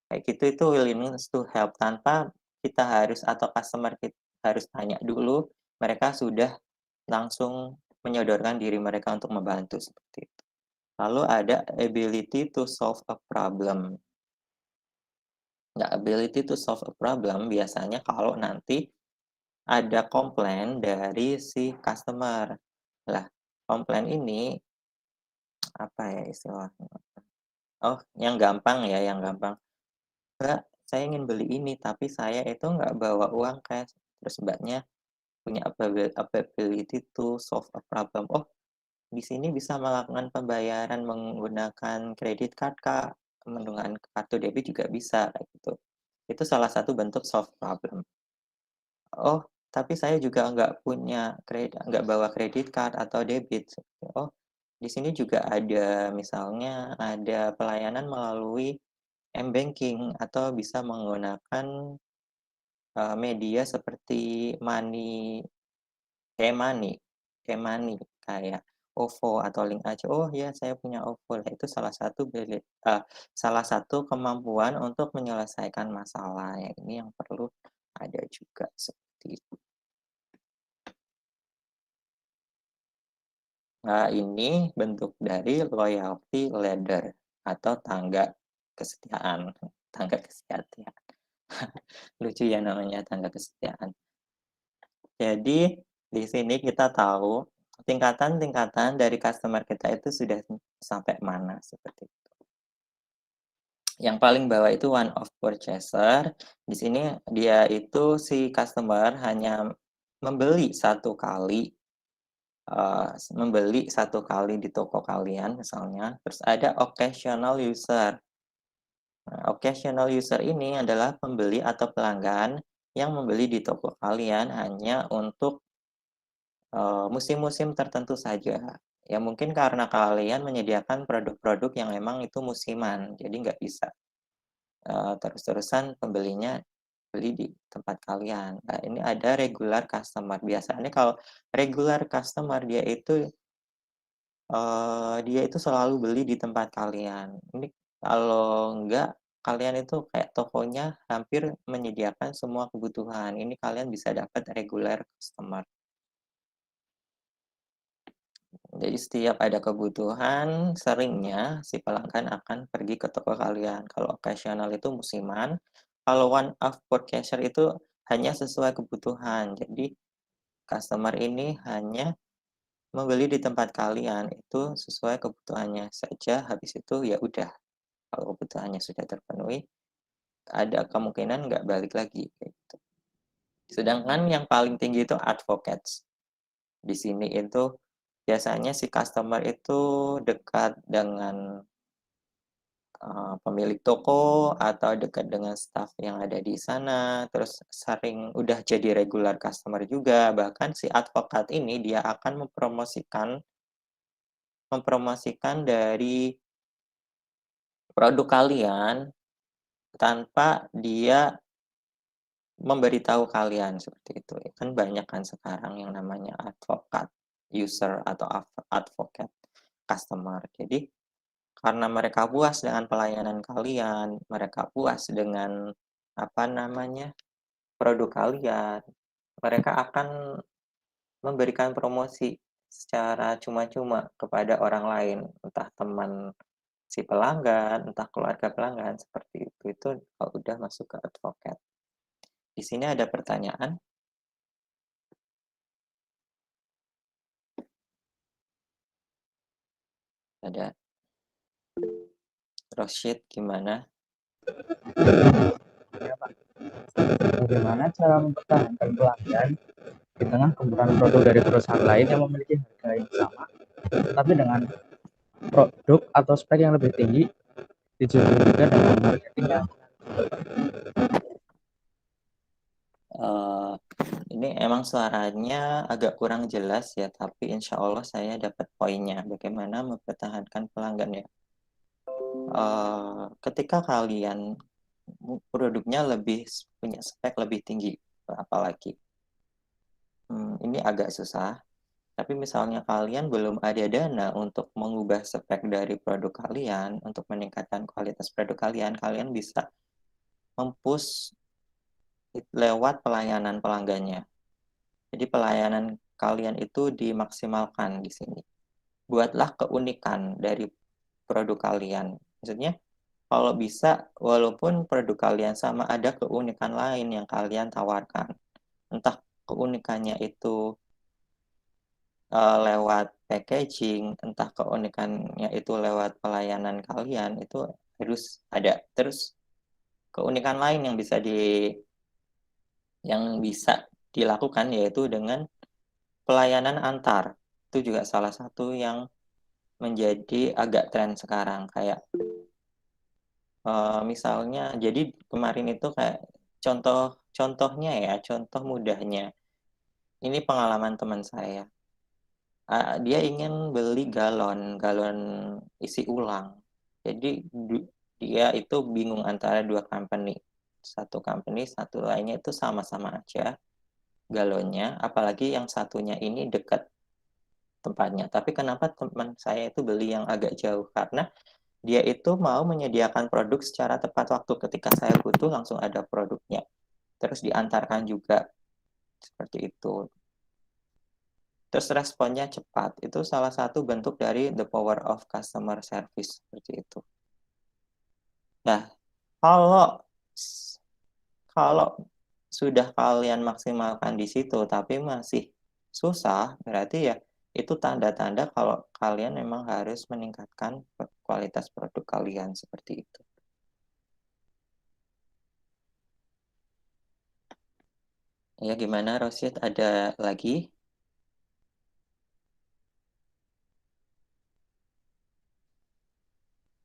kayak gitu, itu willingness to help, tanpa kita harus atau customer kita harus tanya dulu, mereka sudah langsung menyodorkan diri mereka untuk membantu seperti itu. Lalu ada ability to solve a problem. Nah, ability to solve a problem biasanya kalau nanti ada komplain dari si customer. Lah, komplain ini apa ya istilahnya? Oh, yang gampang ya, yang gampang. "Mbak, saya ingin beli ini, tapi saya itu nggak bawa uang cash." Terus Mbaknya punya ability to solve a problem. "Oh, di sini bisa melakukan pembayaran menggunakan kredit card, Kak, menggunakan kartu debit juga bisa," kayak gitu. Itu salah satu bentuk solve problem. "Oh, tapi saya juga nggak bawa kredit card atau debit." "Oh, di sini juga ada, misalnya ada pelayanan melalui m-banking atau bisa menggunakan media seperti e-money kayak OVO atau link aja." "Oh ya, saya punya OVO." Nah, itu salah satu kemampuan untuk menyelesaikan masalah. Ya, ini yang perlu ada juga seperti itu. Nah, ini bentuk dari loyalty ladder atau tangga kesetiaan. Tangga kesetiaan. Lucu ya namanya, tangga kesetiaan. Jadi di sini kita tahu tingkatan-tingkatan dari customer kita itu sudah sampai mana seperti itu. Yang paling bawah itu one of purchaser. Di sini dia itu si customer hanya membeli satu kali di toko kalian misalnya. Terus ada occasional user. Nah, occasional user ini adalah pembeli atau pelanggan yang membeli di toko kalian hanya untuk musim-musim tertentu saja. Ya mungkin karena kalian menyediakan produk-produk yang memang itu musiman, jadi nggak bisa terus-terusan pembelinya beli di tempat kalian. Nah, ini ada regular customer. Biasanya kalau regular customer dia itu selalu beli di tempat kalian. Ini kalau enggak, kalian itu kayak tokonya hampir menyediakan semua kebutuhan. Ini kalian bisa dapat regular customer. Jadi setiap ada kebutuhan, seringnya si pelanggan akan pergi ke toko kalian. Kalau occasional itu musiman, kalau one off purchaser itu hanya sesuai kebutuhan. Jadi customer ini hanya membeli di tempat kalian itu sesuai kebutuhannya saja. Habis itu ya udah, kalau kebutuhannya sudah terpenuhi, ada kemungkinan nggak balik lagi. Gitu. Sedangkan yang paling tinggi itu advocates. Di sini itu biasanya si customer itu dekat dengan pemilik toko atau dekat dengan staff yang ada di sana, terus sering udah jadi regular customer juga. Bahkan si advokat ini dia akan mempromosikan dari produk kalian tanpa dia memberitahu kalian seperti itu. Kan banyak kan sekarang yang namanya advokat user atau advocate customer. Jadi karena mereka puas dengan pelayanan kalian, mereka puas dengan produk kalian, mereka akan memberikan promosi secara cuma-cuma kepada orang lain, entah teman si pelanggan, entah keluarga pelanggan seperti itu. Itu kalau udah masuk ke advocate. Di sini ada pertanyaan. Ada. Roshid gimana? Ya, Pak. Bagaimana cara mempertahankan pelanggan di tengah kemurahan produk dari perusahaan lain yang memiliki harga yang sama, tapi dengan produk atau spek yang lebih tinggi, dijual juga dengan marketing yang ini emang suaranya agak kurang jelas ya, tapi insya Allah saya dapat poinnya. Bagaimana mempertahankan pelanggan ya. Ketika kalian produknya punya spek lebih tinggi, apalagi ini agak susah. Tapi misalnya kalian belum ada dana untuk mengubah spek dari produk kalian, untuk meningkatkan kualitas produk kalian, kalian bisa mempush lewat pelayanan pelanggannya. Jadi pelayanan kalian itu dimaksimalkan di sini. Buatlah keunikan dari produk kalian. Maksudnya kalau bisa, walaupun produk kalian sama, ada keunikan lain yang kalian tawarkan. Entah keunikannya itu lewat packaging, entah keunikannya itu lewat pelayanan kalian, itu harus ada. Terus keunikan lain yang bisa dilakukan yaitu dengan pelayanan antar. Itu juga salah satu yang menjadi agak tren sekarang. Kayak misalnya, jadi kemarin itu kayak contoh mudahnya. Ini pengalaman teman saya. Dia ingin beli galon isi ulang. Jadi dia itu bingung antara dua company. Satu company, satu lainnya itu sama-sama aja galonnya, apalagi yang satunya ini dekat tempatnya. Tapi kenapa teman saya itu beli yang agak jauh? Karena dia itu mau menyediakan produk secara tepat waktu. Ketika saya butuh langsung ada produknya. Terus diantarkan juga. Seperti itu. Terus responnya cepat. Itu salah satu bentuk dari the power of customer service. Seperti itu. Nah, kalau sudah kalian maksimalkan di situ tapi masih susah, berarti ya itu tanda-tanda kalau kalian memang harus meningkatkan kualitas produk kalian seperti itu. Ya, gimana Rosyid? Ada lagi?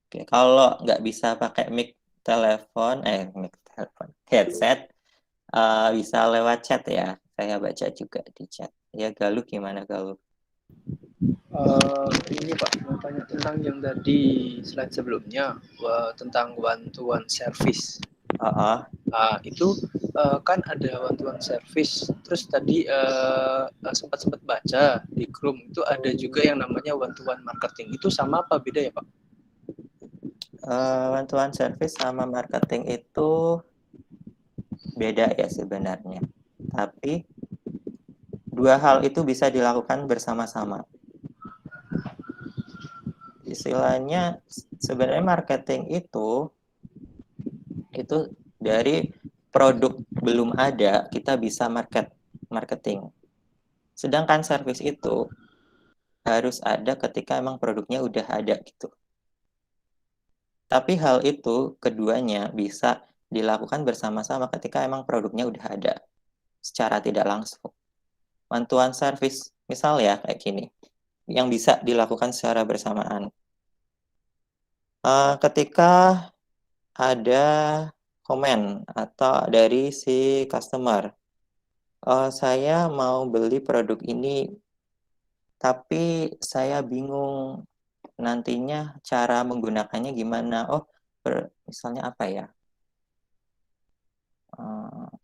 Oke, kalau nggak bisa pakai mic telepon, headset, bisa lewat chat ya. Saya baca juga di chat. Ya, Galuh gimana Galuh? Ini Pak, mau tanya tentang yang tadi slide sebelumnya, tentang one-to-one service. Itu kan ada one-to-one service. Terus tadi sempat baca di Chrome itu ada juga yang namanya one-to-one marketing. Itu sama apa beda ya Pak? One-to-one service sama marketing itu beda ya sebenarnya. Tapi dua hal itu bisa dilakukan bersama-sama. Istilahnya sebenarnya marketing itu dari produk belum ada kita bisa marketing. Sedangkan service itu harus ada ketika emang produknya udah ada gitu. Tapi hal itu keduanya bisa dilakukan bersama-sama ketika emang produknya udah ada secara tidak langsung. One-to-one service misal ya kayak gini yang bisa dilakukan secara bersamaan. Ketika ada komen atau dari si customer, saya mau beli produk ini tapi saya bingung nantinya cara menggunakannya gimana. Misalnya apa ya,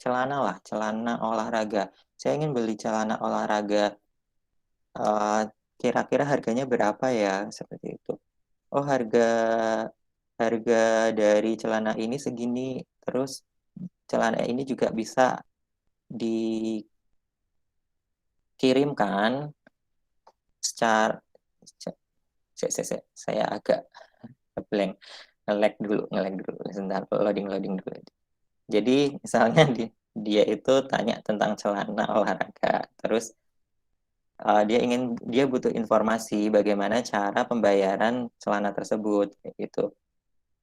celana olahraga. Saya ingin beli celana olahraga, kira-kira harganya berapa ya, seperti itu. Harga dari celana ini segini, terus celana ini juga bisa dikirimkan secara saya agak blank, nge-lag dulu sebentar, loading dulu. Jadi misalnya dia itu tanya tentang celana olahraga, terus dia butuh informasi bagaimana cara pembayaran celana tersebut gitu.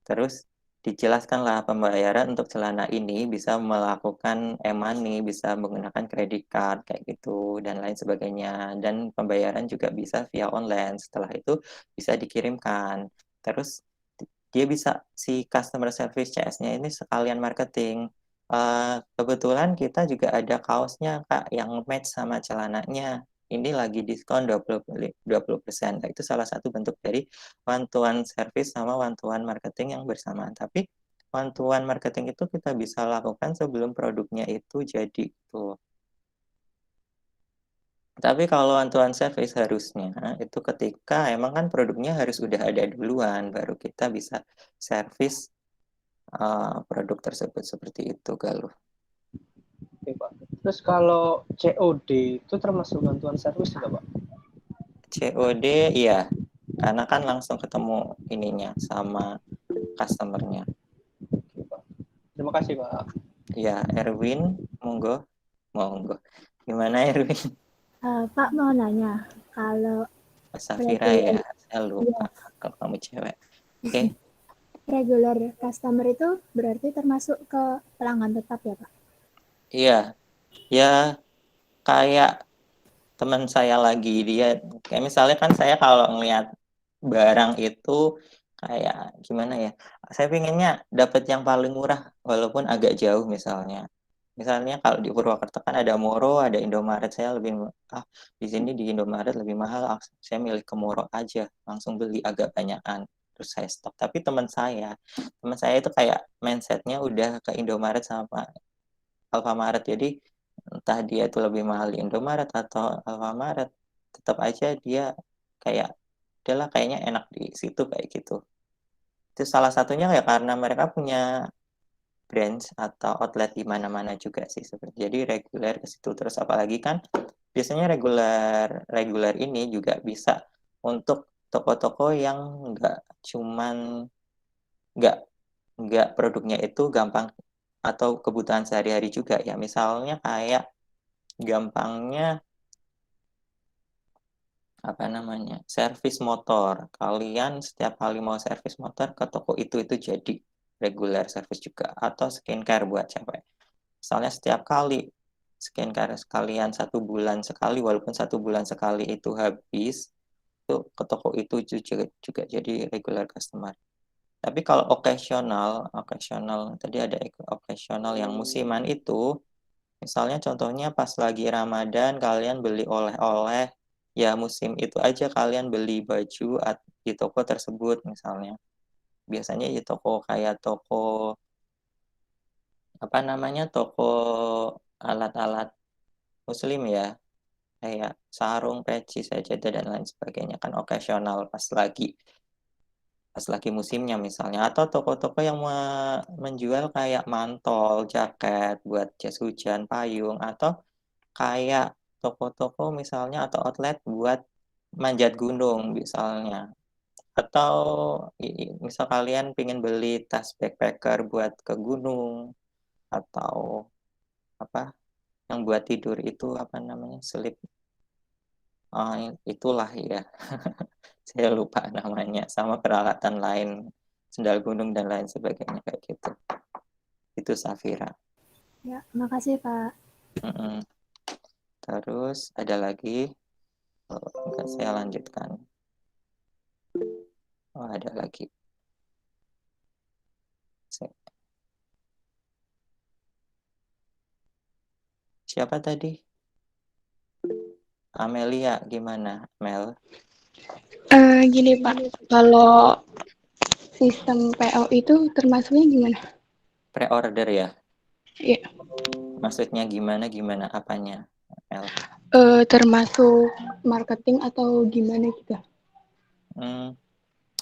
Terus dijelaskanlah pembayaran untuk celana ini bisa melakukan e-money, bisa menggunakan credit card kayak gitu dan lain sebagainya, dan pembayaran juga bisa via online. Setelah itu bisa dikirimkan. Terus dia bisa si customer service CS-nya ini sekalian marketing. Kebetulan kita juga ada kaosnya Kak yang match sama celananya. Ini lagi diskon 20%. Nah, itu salah satu bentuk dari one-to-one service sama one-to-one marketing yang bersamaan. Tapi one-to-one marketing itu kita bisa lakukan sebelum produknya itu jadi tuh. Tapi kalau one-to-one service harusnya itu ketika emang kan produknya harus udah ada duluan, baru kita bisa service produk tersebut seperti itu, Galuh. Oke Pak. Terus kalau COD itu termasuk bantuan servis nggak Pak? COD iya, karena kan langsung ketemu ininya sama customernya. Oke, Pak. Terima kasih Pak. Ya, Erwin, monggo. Gimana Erwin? Pak mau nanya, kalau Safira ya, saya lupa kalau kamu cewek. Oke. Regular customer itu berarti termasuk ke pelanggan tetap ya Pak? Iya, ya kayak teman saya lagi, dia kayak misalnya kan saya kalau ngeliat barang itu kayak gimana ya, saya pinginnya dapat yang paling murah walaupun agak jauh. Misalnya kalau di Purwakarta kan ada Moro, ada Indomaret, saya lebih di sini di Indomaret lebih mahal, saya milih ke Moro aja, langsung beli agak banyakan terus saya stok. Tapi teman saya itu kayak mindsetnya udah ke Indomaret sama Alfamaret, jadi entah dia itu lebih mahal di Indomaret atau Alfamaret, tetap aja dia kayak udahlah kayaknya enak di situ kayak gitu. Itu salah satunya ya karena mereka punya branch atau outlet di mana-mana juga sih seperti. Jadi reguler ke situ. Terus apalagi kan biasanya reguler ini juga bisa untuk toko-toko yang nggak produknya itu gampang atau kebutuhan sehari-hari juga ya. Misalnya kayak gampangnya servis motor. Kalian setiap kali mau servis motor ke toko itu jadi regular servis juga. Atau skincare buat cewek. Misalnya setiap kali skincare sekalian 1 bulan sekali, walaupun 1 bulan sekali itu habis, itu ke toko itu juga jadi regular customer. Tapi kalau occasional tadi ada occasional yang musiman itu, misalnya contohnya pas lagi Ramadan kalian beli oleh-oleh, ya musim itu aja kalian beli baju di toko tersebut misalnya. Biasanya di toko kayak toko toko alat-alat muslim ya, kayak sarung, peci, sajadah dan lain sebagainya kan occasional pas lagi musimnya misalnya, atau toko-toko yang menjual kayak mantol, jaket buat jas hujan, payung, atau kayak toko-toko misalnya atau outlet buat manjat gunung misalnya, atau misal kalian pengen beli tas backpacker buat ke gunung, atau yang buat tidur itu slip, itulah ya. Saya lupa namanya, sama peralatan lain, sendal gunung dan lain sebagainya kayak gitu. Itu Safira. Ya, makasih Pak. Terus ada lagi? Enggak, saya lanjutkan. Ada lagi. Siapa tadi? Amelia, gimana Mel? Gini Pak, kalau sistem PO itu termasuknya gimana? Pre-order ya? Iya. Maksudnya gimana apanya, Mel? Termasuk marketing atau gimana gitu?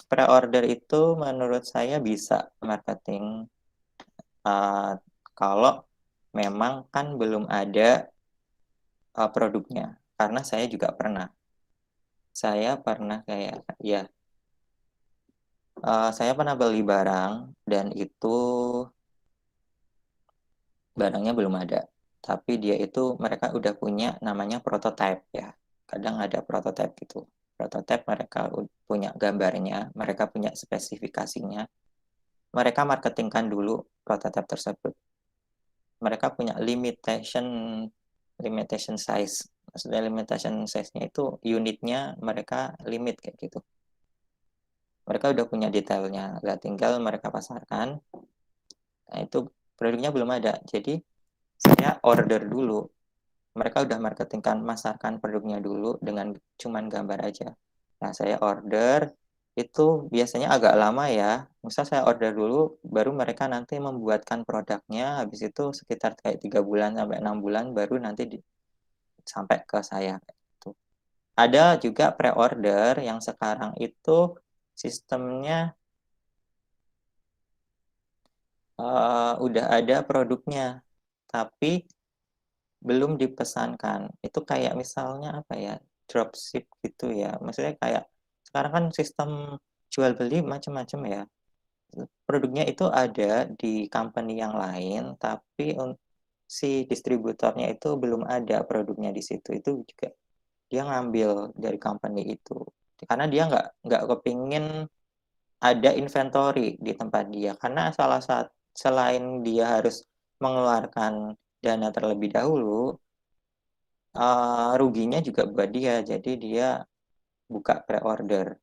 Pre-order itu menurut saya bisa marketing, kalau memang kan belum ada produknya. Karena saya juga pernah. Saya pernah saya pernah beli barang dan itu barangnya belum ada. Tapi mereka udah punya namanya prototype ya. Kadang ada prototype gitu. Prototype mereka punya gambarnya, mereka punya spesifikasinya. Mereka marketingkan dulu prototype tersebut. Mereka punya limitation size. Maksudnya limitation size-nya itu unitnya mereka limit kayak gitu. Mereka udah punya detailnya, tinggal mereka pasarkan. Nah, itu produknya belum ada. Jadi saya order dulu. Mereka udah marketingkan, masarkan produknya dulu dengan cuman gambar aja. Nah, saya order, itu biasanya agak lama ya. Misal saya order dulu, baru mereka nanti membuatkan produknya, habis itu sekitar kayak 3 bulan sampai 6 bulan, baru nanti sampai ke saya. Ada juga pre-order yang sekarang itu sistemnya udah ada produknya, tapi belum dipesankan. Itu kayak misalnya dropship gitu ya. Maksudnya kayak sekarang kan sistem jual beli macam-macam ya. Produknya itu ada di company yang lain, tapi si distributornya itu belum ada produknya di situ. Itu juga dia ngambil dari company itu. Karena dia nggak kepingin ada inventory di tempat dia. Karena selain dia harus mengeluarkan dana terlebih dahulu, ruginya juga buat dia. Jadi dia buka pre-order.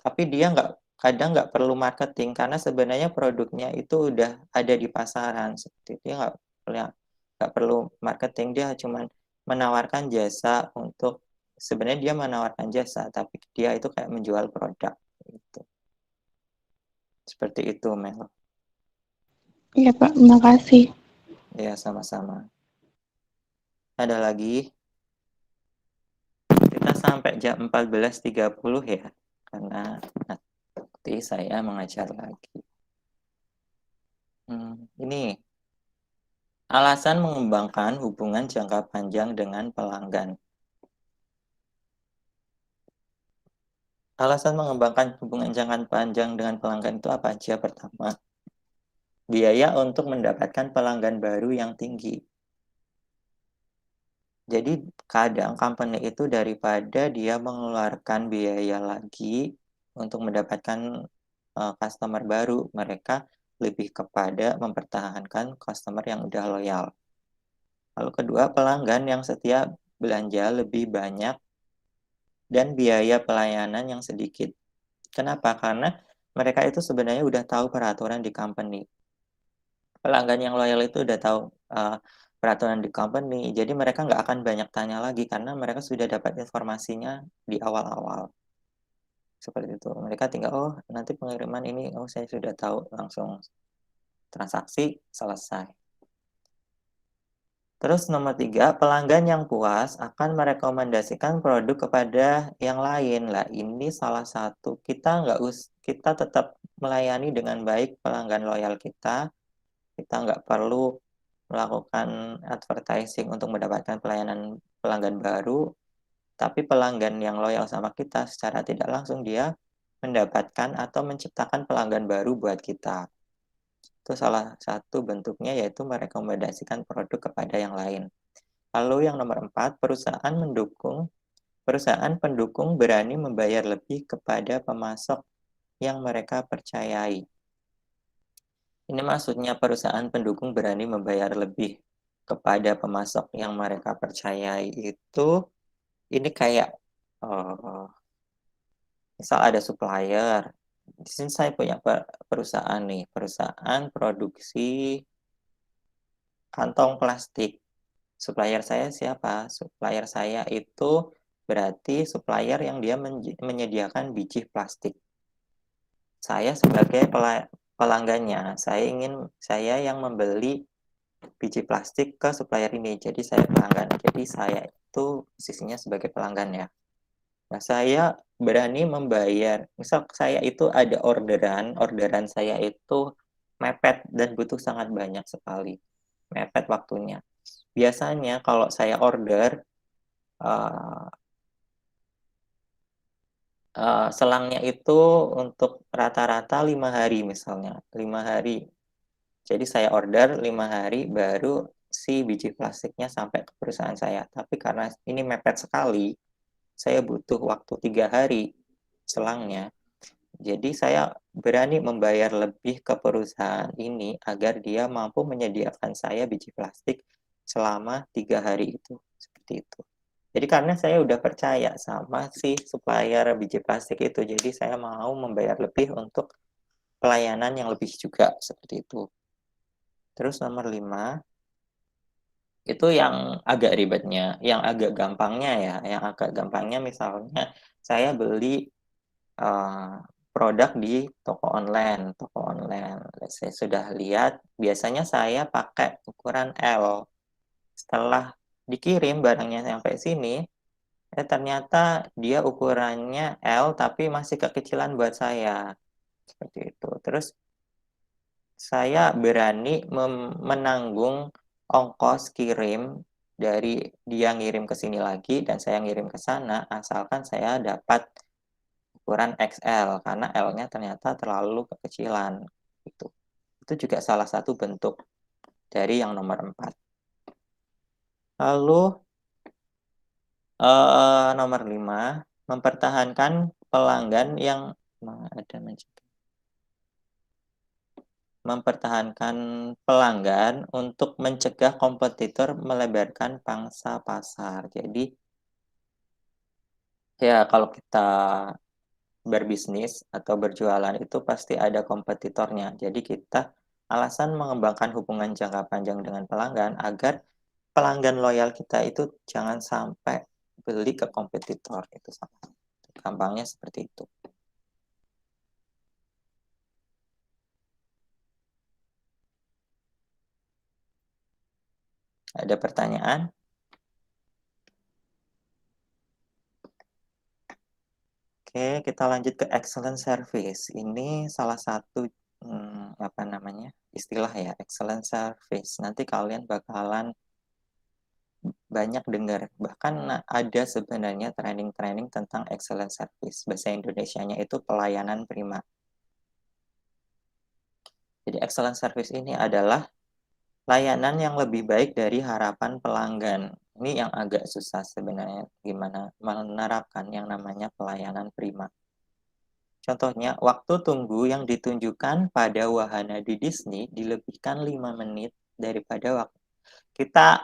Tapi dia kadang nggak perlu marketing karena sebenarnya produknya itu udah ada di pasaran. Seperti dia nggak perlu marketing, dia cuma menawarkan jasa sebenarnya dia menawarkan jasa, tapi dia itu kayak menjual produk gitu. Seperti itu, Mel. Iya Pak, makasih. Ya, sama-sama. Ada lagi? Kita sampai jam 14.30 ya, karena nanti saya mengajar lagi. Ini alasan mengembangkan hubungan jangka panjang dengan pelanggan. Alasan mengembangkan hubungan jangka panjang dengan pelanggan itu apa aja? Pertama, biaya untuk mendapatkan pelanggan baru yang tinggi. Jadi kadang company itu daripada dia mengeluarkan biaya lagi untuk mendapatkan customer baru, mereka lebih kepada mempertahankan customer yang udah loyal. Lalu kedua, pelanggan yang setia belanja lebih banyak dan biaya pelayanan yang sedikit. Kenapa? Karena mereka itu sebenarnya udah tahu peraturan di company. Pelanggan yang loyal itu udah tahu peraturan di company, jadi mereka nggak akan banyak tanya lagi karena mereka sudah dapat informasinya di awal-awal. Seperti itu. Mereka tinggal, oh nanti pengiriman ini, oh saya sudah tahu, langsung transaksi selesai. Terus nomor 3, pelanggan yang puas akan merekomendasikan produk kepada yang lain. Lah, ini salah satu kita tetap melayani dengan baik pelanggan loyal kita. Kita nggak perlu melakukan advertising untuk mendapatkan pelayanan pelanggan baru, tapi pelanggan yang loyal sama kita secara tidak langsung dia mendapatkan atau menciptakan pelanggan baru buat kita. Itu salah satu bentuknya, yaitu merekomendasikan produk kepada yang lain. Lalu yang nomor 4, perusahaan pendukung berani membayar lebih kepada pemasok yang mereka percayai. Ini maksudnya perusahaan pendukung berani membayar lebih kepada pemasok yang mereka percayai itu, ini kayak misal ada supplier. Di sini saya punya perusahaan nih, perusahaan produksi kantong plastik. Supplier saya siapa? Supplier saya itu berarti supplier yang dia menyediakan biji plastik. Saya sebagai pelanggannya, saya yang membeli biji plastik ke supplier ini, jadi saya pelanggan. Jadi saya itu posisinya sebagai pelanggan ya. Nah, saya berani membayar. Misal saya itu ada orderan saya itu mepet dan butuh sangat banyak sekali. Mepet waktunya. Biasanya kalau saya order, selangnya itu untuk rata-rata 5 hari misalnya. 5 hari. Jadi saya order 5 hari baru si biji plastiknya sampai ke perusahaan saya. Tapi karena ini mepet sekali, saya butuh waktu 3 hari selangnya. Jadi saya berani membayar lebih ke perusahaan ini agar dia mampu menyediakan saya biji plastik selama 3 hari itu. Seperti itu. Jadi karena saya udah percaya sama si supplier biji plastik itu, jadi saya mau membayar lebih untuk pelayanan yang lebih juga. Seperti itu. Terus nomor 5, itu yang agak ribetnya. Yang agak gampangnya ya, yang agak gampangnya misalnya saya beli produk di toko online. Saya sudah lihat, biasanya saya pakai ukuran L. Setelah dikirim barangnya sampai sini, ternyata dia ukurannya L tapi masih kekecilan buat saya. Seperti itu. Terus saya berani menanggung ongkos kirim dari dia ngirim ke sini lagi dan saya ngirim ke sana, asalkan saya dapat ukuran XL karena L-nya ternyata terlalu kekecilan. Itu juga salah satu bentuk dari yang nomor 4. Lalu nomor 5, mempertahankan pelanggan yang untuk mencegah kompetitor melebarkan pangsa pasar. Jadi ya kalau kita berbisnis atau berjualan itu pasti ada kompetitornya. Jadi kita alasan mengembangkan hubungan jangka panjang dengan pelanggan agar pelanggan loyal kita itu jangan sampai beli ke kompetitor. Itu sama. Gampangnya seperti itu. Ada pertanyaan? Oke, kita lanjut ke excellent service. Ini salah satu istilah ya, excellent service. Nanti kalian bakalan banyak dengar. Bahkan ada sebenarnya training-training tentang excellent service. Bahasa Indonesianya itu pelayanan prima. Jadi excellent service ini adalah layanan yang lebih baik dari harapan pelanggan. Ini yang agak susah sebenarnya, gimana menerapkan yang namanya pelayanan prima. Contohnya, waktu tunggu yang ditunjukkan pada wahana di Disney dilebihkan 5 menit daripada waktu kita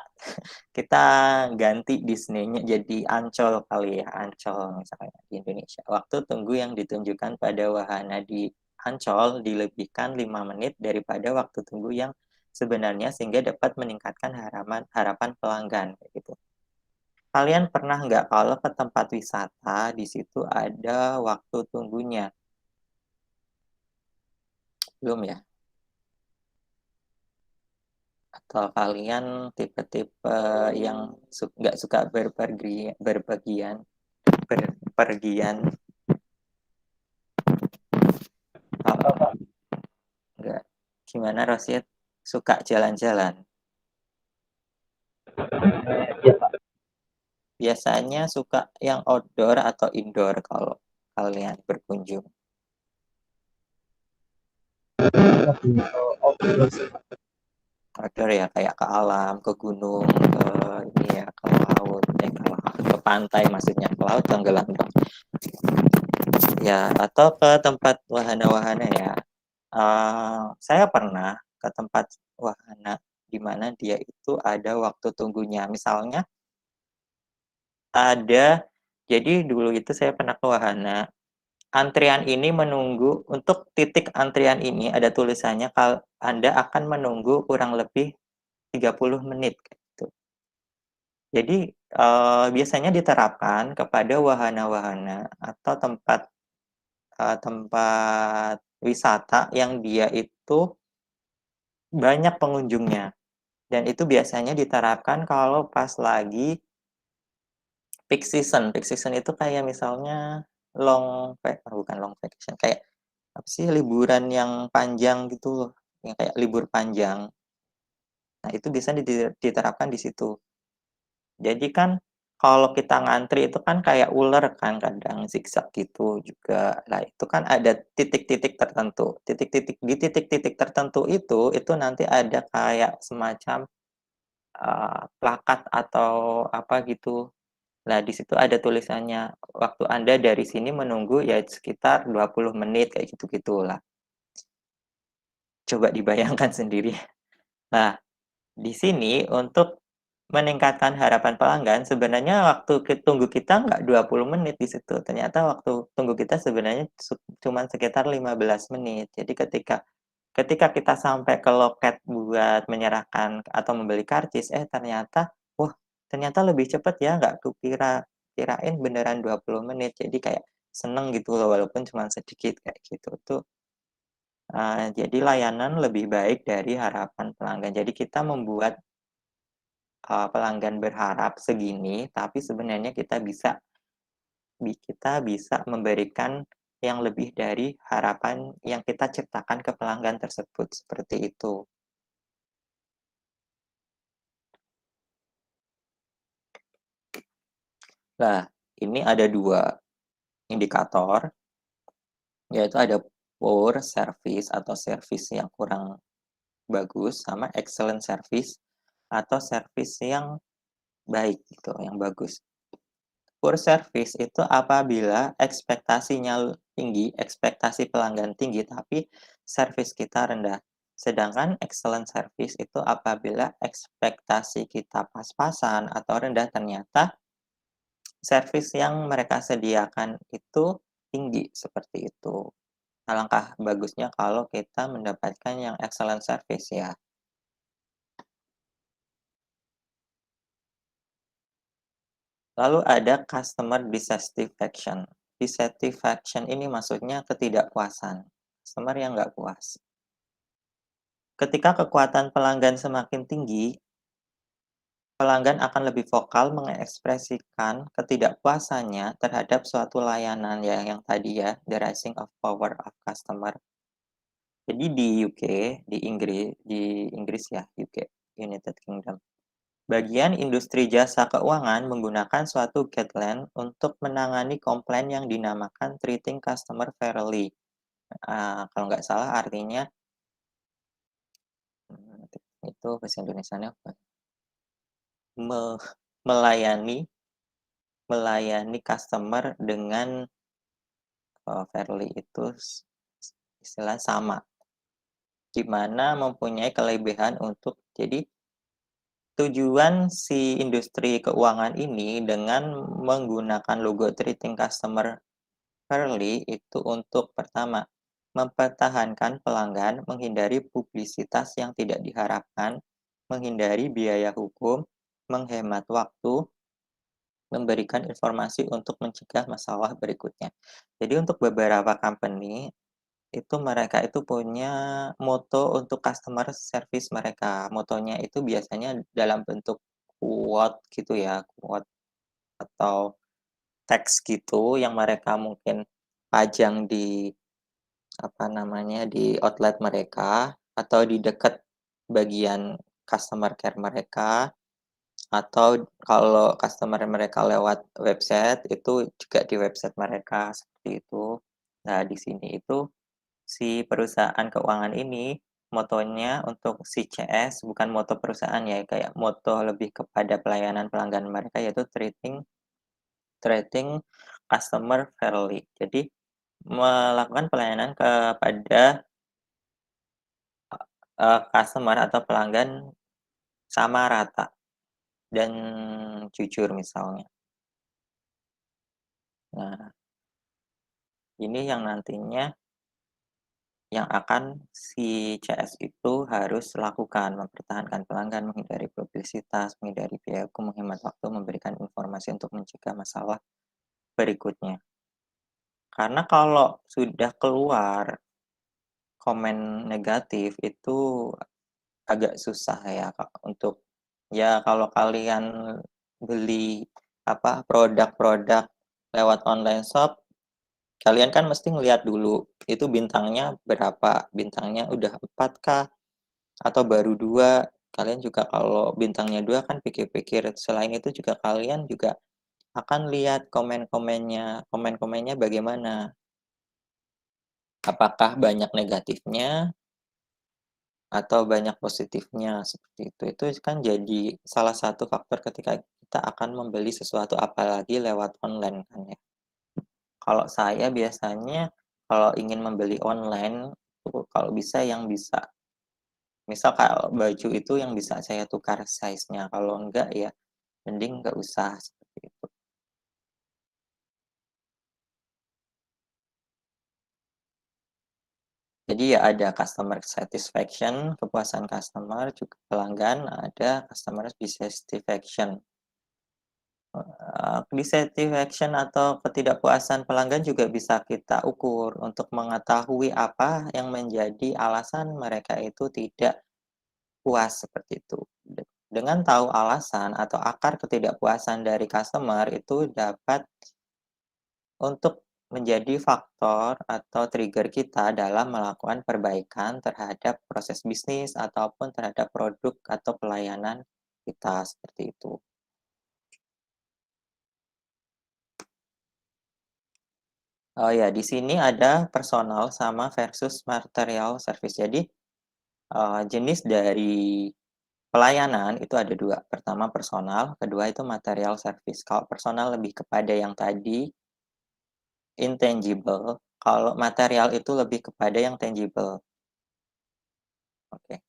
ganti Disney-nya jadi Ancol kali ya, Ancol misalnya di Indonesia. Waktu tunggu yang ditunjukkan pada wahana di Ancol dilebihkan 5 menit daripada waktu tunggu yang sebenarnya, sehingga dapat meningkatkan harapan pelanggan gitu. Kalian pernah nggak kalau ke tempat wisata di situ ada waktu tunggunya? Belum ya? Atau kalian tipe-tipe yang nggak suka berpergian? Oh, enggak. Gimana Rosid? Suka jalan-jalan? Iya, Pak. Biasanya suka yang outdoor atau indoor kalau kalian berkunjung? Lebih outdoor sih, Pak. Outdoor ya, kayak ke alam, ke gunung, ke ini ya, ke laut, ke pantai maksudnya, ke laut tenggelam dong. Ya, atau ke tempat wahana-wahana ya. Saya pernah ke tempat wahana di mana dia itu ada waktu tunggunya. Misalnya jadi dulu itu saya pernah ke wahana. Antrian ini menunggu, untuk titik antrian ini ada tulisannya kalau Anda akan menunggu kurang lebih 30 menit gitu. Jadi biasanya diterapkan kepada wahana-wahana atau tempat wisata yang dia itu banyak pengunjungnya. Dan itu biasanya diterapkan kalau pas lagi peak season. Peak season itu kayak misalnya bukan long vacation, kayak apa sih, liburan yang panjang gitu loh, yang kayak libur panjang. Nah, itu bisa diterapkan di situ. Jadi kan kalau kita ngantri itu kan kayak ular kan, kadang zigzag gitu juga. Nah, itu kan ada titik-titik tertentu. Di titik-titik tertentu itu nanti ada kayak semacam plakat atau apa gitu. Nah, di situ ada tulisannya, waktu Anda dari sini menunggu ya sekitar 20 menit, kayak gitu-gitulah. Coba dibayangkan sendiri. Nah, di sini untuk meningkatkan harapan pelanggan, sebenarnya waktu tunggu kita nggak 20 menit di situ. Ternyata waktu tunggu kita sebenarnya cuma sekitar 15 menit. Jadi ketika kita sampai ke loket buat menyerahkan atau membeli karcis, ternyata lebih cepat ya, nggak kirain beneran 20 menit. Jadi kayak seneng gitu loh, walaupun cuma sedikit kayak gitu. Jadi layanan lebih baik dari harapan pelanggan. Jadi kita membuat pelanggan berharap segini, tapi sebenarnya kita bisa memberikan yang lebih dari harapan yang kita ciptakan ke pelanggan tersebut, seperti itu. Nah, ini ada 2 indikator, yaitu ada poor service atau service yang kurang bagus, sama excellent service atau service yang baik gitu, yang bagus. Poor service itu apabila ekspektasinya tinggi, ekspektasi pelanggan tinggi, tapi service kita rendah. Sedangkan excellent service itu apabila ekspektasi kita pas-pasan atau rendah, ternyata service yang mereka sediakan itu tinggi, seperti itu. Alangkah bagusnya kalau kita mendapatkan yang excellent service ya. Lalu ada customer dissatisfaction. Dissatisfaction ini maksudnya ketidakpuasan. Customer yang nggak puas. Ketika kekuatan pelanggan semakin tinggi, pelanggan akan lebih vokal mengekspresikan ketidakpuasannya terhadap suatu layanan ya, yang tadi ya, the rising of power of customer. Jadi di UK, di Inggris ya, UK, United Kingdom. Bagian industri jasa keuangan menggunakan suatu guideline untuk menangani komplain yang dinamakan treating customer fairly. Kalau nggak salah artinya itu bahasa Indonesianya apa? Melayani customer dengan fairly itu istilah sama, di mana mempunyai kelebihan untuk jadi tujuan si industri keuangan ini dengan menggunakan logo treating customer fairly itu untuk pertama mempertahankan pelanggan, menghindari publisitas yang tidak diharapkan, menghindari biaya hukum, menghemat waktu, memberikan informasi untuk mencegah masalah berikutnya. Jadi untuk beberapa company itu mereka itu punya moto untuk customer service mereka. Motonya itu biasanya dalam bentuk quote gitu ya, quote atau teks gitu yang mereka mungkin pajang di di outlet mereka atau di dekat bagian customer care mereka, atau kalau customer mereka lewat website itu juga di website mereka seperti itu. Nah, di sini itu si perusahaan keuangan ini motonya untuk si CS bukan moto perusahaan ya, kayak moto lebih kepada pelayanan pelanggan mereka yaitu treating customer fairly. Jadi melakukan pelayanan kepada customer atau pelanggan sama rata dan jujur misalnya. Nah, ini yang nantinya yang akan si CS itu harus lakukan, mempertahankan pelanggan, menghindari publisitas, menghindari biaya hukum, menghemat waktu, memberikan informasi untuk mencegah masalah berikutnya. Karena kalau sudah keluar komen negatif itu agak susah ya untuk ya kalau kalian beli produk-produk lewat online shop, kalian kan mesti ngelihat dulu itu bintangnya berapa, bintangnya udah 4 kah atau baru 2. Kalian juga kalau bintangnya 2 kan pikir-pikir. Selain itu juga kalian juga akan lihat komen-komennya bagaimana. Apakah banyak negatifnya atau banyak positifnya seperti itu. Itu kan jadi salah satu faktor ketika kita akan membeli sesuatu apalagi lewat online kan ya. Kalau saya biasanya kalau ingin membeli online kalau bisa yang bisa misal kalau baju itu yang bisa saya tukar size-nya, kalau enggak ya mending enggak usah seperti itu. Jadi ya ada customer satisfaction, kepuasan customer, juga pelanggan, ada customer dissatisfaction. Dissatisfaction atau ketidakpuasan pelanggan juga bisa kita ukur untuk mengetahui apa yang menjadi alasan mereka itu tidak puas seperti itu. Dengan tahu alasan atau akar ketidakpuasan dari customer itu dapat untuk menjadi faktor atau trigger kita dalam melakukan perbaikan terhadap proses bisnis ataupun terhadap produk atau pelayanan kita seperti itu. Oh ya, di sini ada personal sama versus material service. Jadi jenis dari pelayanan itu ada 2. Pertama personal, kedua itu material service. Kalau personal lebih kepada yang tadi intangible, kalau material itu lebih kepada yang tangible. Oke.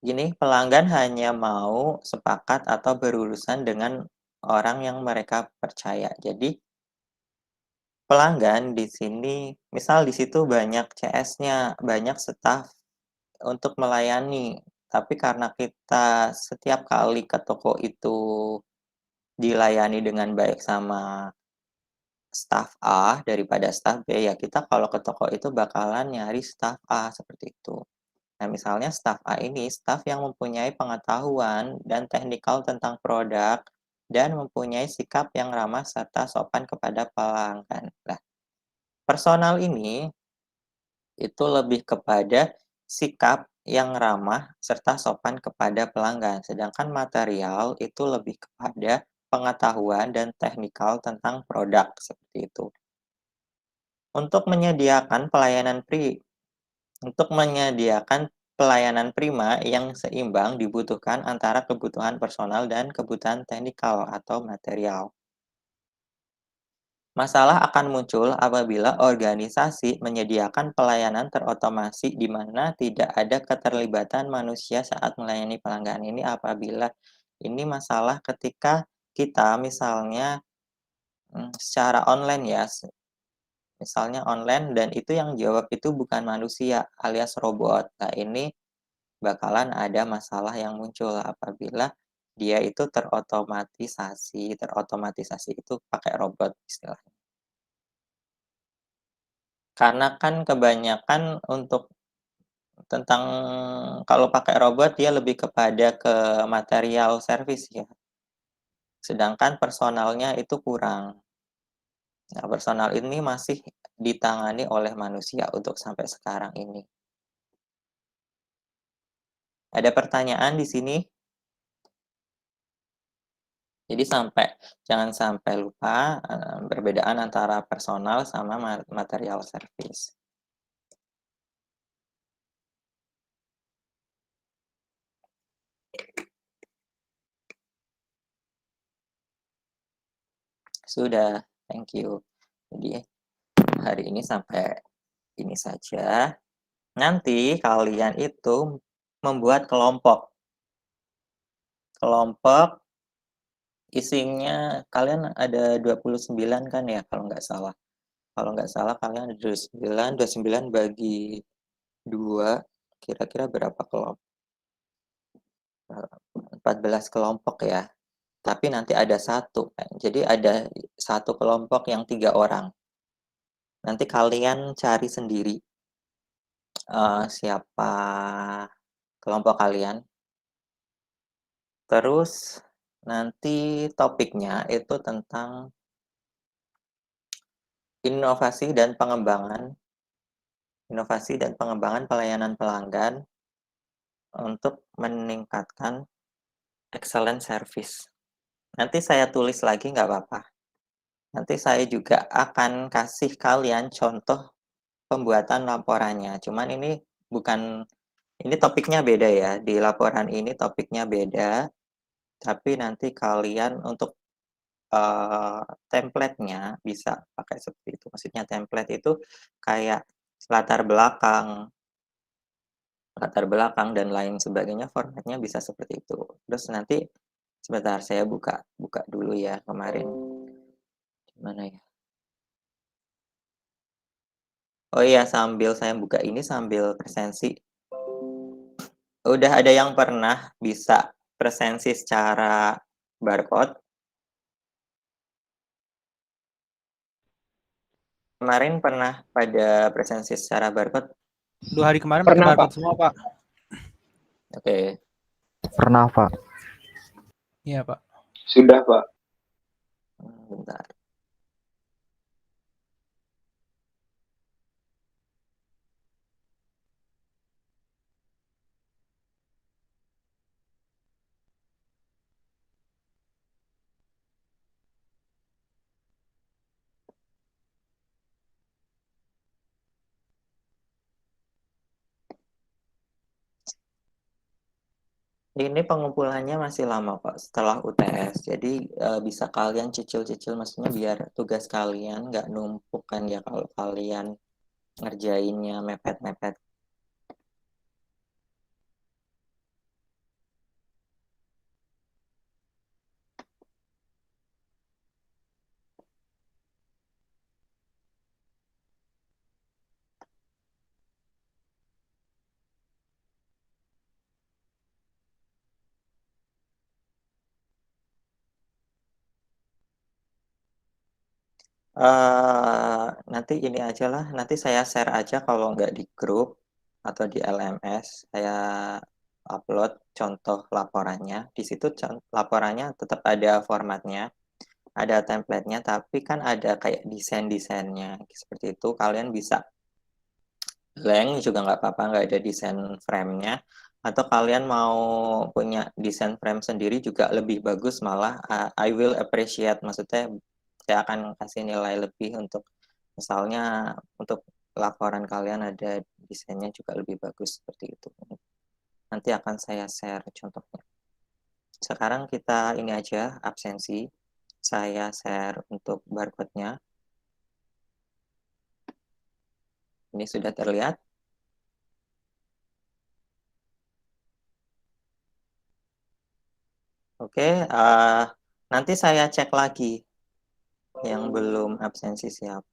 Gini, pelanggan hanya mau sepakat atau berurusan dengan orang yang mereka percaya. Jadi pelanggan di sini, misal di situ banyak CS-nya, banyak staf untuk melayani. Tapi karena kita setiap kali ke toko itu dilayani dengan baik sama staf A daripada staf B, ya kita kalau ke toko itu bakalan nyari staf A seperti itu. Nah, misalnya staf A ini staf yang mempunyai pengetahuan dan teknikal tentang produk dan mempunyai sikap yang ramah serta sopan kepada pelanggan. Nah, personal ini itu lebih kepada sikap yang ramah serta sopan kepada pelanggan. Sedangkan material itu lebih kepada pengetahuan dan teknikal tentang produk seperti itu. Untuk menyediakan pelayanan Untuk menyediakan pelayanan prima yang seimbang dibutuhkan antara kebutuhan personal dan kebutuhan teknikal atau material. Masalah akan muncul apabila organisasi menyediakan pelayanan terotomasi di mana tidak ada keterlibatan manusia saat melayani pelanggan. Ini apabila ini masalah ketika kita misalnya secara online ya, misalnya online dan itu yang jawab itu bukan manusia alias robot. Nah, ini bakalan ada masalah yang muncul apabila dia itu terotomatisasi itu pakai robot istilahnya. Karena kan kebanyakan untuk tentang kalau pakai robot dia lebih kepada ke material service ya. Sedangkan personalnya itu kurang. Nah, personal ini masih ditangani oleh manusia untuk sampai sekarang ini. Ada pertanyaan di sini? Jadi jangan sampai lupa perbedaan antara personal sama material service. Sudah, thank you. Jadi hari ini sampai ini saja. Nanti kalian itu membuat kelompok. Kelompok isinya kalian ada 29 kan ya kalau nggak salah. Kalau nggak salah kalian ada 29 bagi 2, kira-kira berapa kelompok? 14 kelompok ya. Tapi nanti ada satu. Jadi ada satu kelompok yang 3 orang. Nanti kalian cari sendiri siapa kelompok kalian. Terus nanti topiknya itu tentang inovasi dan pengembangan pelayanan pelanggan untuk meningkatkan excellent service. Nanti saya tulis lagi nggak apa-apa. Nanti saya juga akan kasih kalian contoh pembuatan laporannya. Cuman ini topiknya beda ya. Di laporan ini topiknya beda. Tapi nanti kalian untuk template-nya bisa pakai seperti itu. Maksudnya template itu kayak latar belakang dan lain sebagainya, formatnya bisa seperti itu. Terus nanti sebentar saya buka dulu ya kemarin. Gimana ya? Oh iya, sambil saya buka ini sambil presensi. Udah ada yang pernah bisa presensi secara barcode? Kemarin pernah pada presensi secara barcode? 2 hari kemarin pakai barcode semua, Pak. Oke. Pernah, Pak. Iya, Pak. Sudah, Pak. Bentar. Ini pengumpulannya masih lama kok setelah UTS. Jadi bisa kalian cicil-cicil, maksudnya biar tugas kalian nggak numpuk kan ya kalau kalian ngerjainnya mepet-mepet. Nanti ini aja lah, nanti saya share aja kalau nggak di grup atau di LMS, saya upload contoh laporannya. Di situ laporannya tetap ada formatnya, ada template-nya, tapi kan ada kayak desain-desainnya. Seperti itu, kalian bisa blank juga nggak apa-apa, nggak ada desain frame-nya. Atau kalian mau punya desain frame sendiri juga lebih bagus, malah I will appreciate, maksudnya saya akan kasih nilai lebih untuk misalnya untuk laporan kalian ada desainnya juga lebih bagus seperti itu. Nanti akan saya share contohnya. Sekarang kita ini aja absensi. Saya share untuk barcode-nya. Ini sudah terlihat. Oke, nanti saya cek lagi yang belum absensi siapa.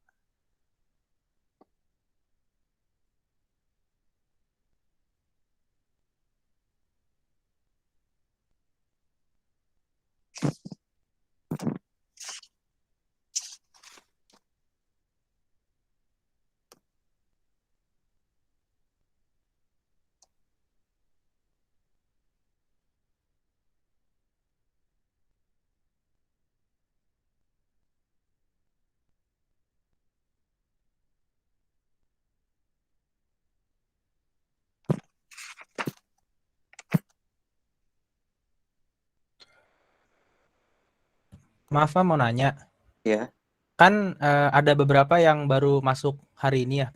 Maaf Pak, mau nanya. Ya. Kan ada beberapa yang baru masuk hari ini ya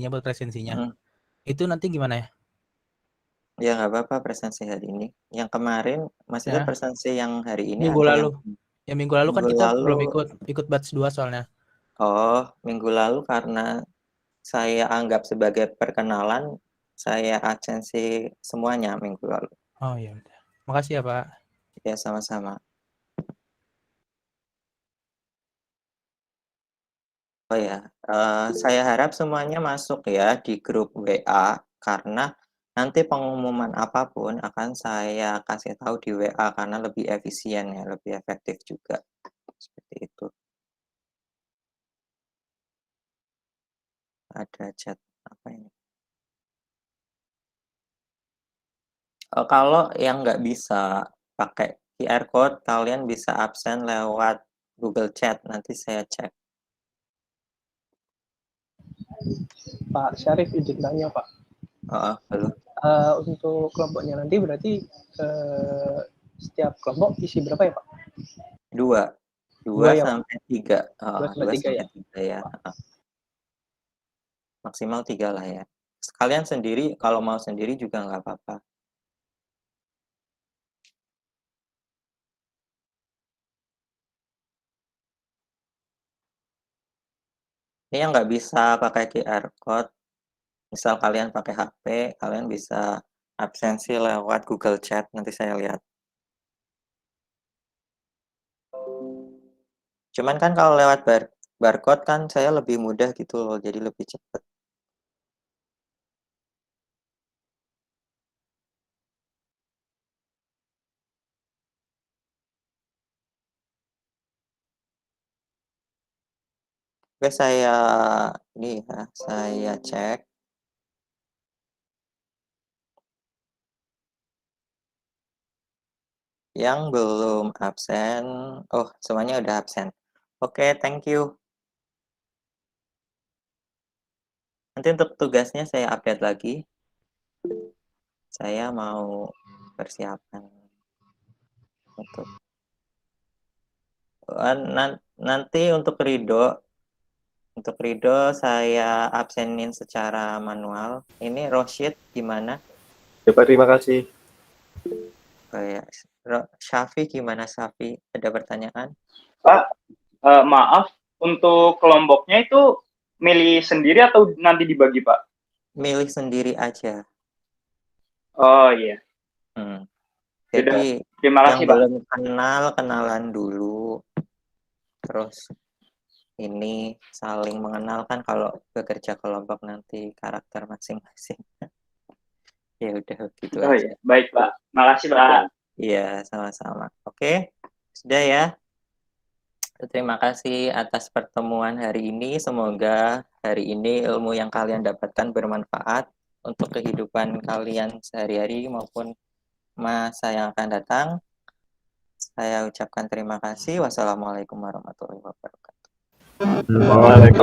buat presensinya. Itu nanti gimana ya? Ya nggak apa-apa presensi hari ini. Yang kemarin maksudnya Ya. presensi yang hari ini Minggu atau lalu. Ya minggu lalu kan kita belum ikut batch 2 soalnya. Oh, minggu lalu karena saya anggap sebagai perkenalan, saya absensi semuanya minggu lalu. Oh iya. Makasih ya Pak. Ya sama-sama. Oh ya, saya harap semuanya masuk ya di grup WA karena nanti pengumuman apapun akan saya kasih tahu di WA karena lebih efisien ya, lebih efektif juga. Seperti itu. Ada chat apa ini? Kalau yang nggak bisa pakai QR code, kalian bisa absen lewat Google Chat. Nanti saya cek. Pak Syarif izin tanya Pak. Halo. Untuk kelompoknya nanti berarti setiap kelompok isi berapa ya Pak? Dua sampai tiga. Dua sampai tiga ya. Maksimal 3 lah ya. Kalian sendiri, kalau mau sendiri juga nggak apa-apa. Ini yang nggak bisa pakai QR code, misal kalian pakai HP, kalian bisa absensi lewat Google Chat, nanti saya lihat. Cuman kan kalau lewat barcode kan saya lebih mudah gitu loh, jadi lebih cepat. Oke, saya cek. Yang belum absen, semuanya udah absen. Oke, thank you. Nanti untuk tugasnya saya update lagi. Saya mau persiapan untuk nanti untuk Ridho saya absenin secara manual. Ini Roshid gimana? Ya Pak, terima kasih. Syafi gimana Syafi? Ada pertanyaan? Pak, maaf, untuk kelompoknya itu milih sendiri atau nanti dibagi Pak? Milih sendiri aja. Oh iya. Jadi terima kasih, yang Pak. belum kenal, kenalan dulu. Terus ini saling mengenalkan kalau bekerja kelompok nanti karakter masing-masing. Ya udah gitu aja. Iya. Baik Pak, makasih Pak. Iya sama-sama. Oke, sudah ya. Terima kasih atas pertemuan hari ini. Semoga hari ini ilmu yang kalian dapatkan bermanfaat untuk kehidupan kalian sehari-hari maupun masa yang akan datang. Saya ucapkan terima kasih. Wassalamualaikum warahmatullahi wabarakatuh. Terima kasih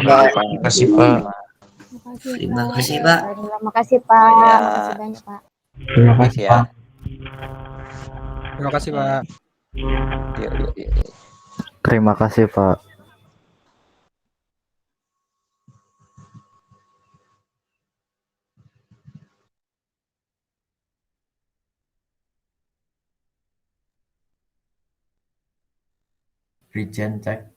Pak. Terima kasih Pak. Terima kasih Pak. Terima kasih banyak Pak. Terima kasih ya. Terima kasih Pak. Yuk. Terima kasih Pak. regen cek.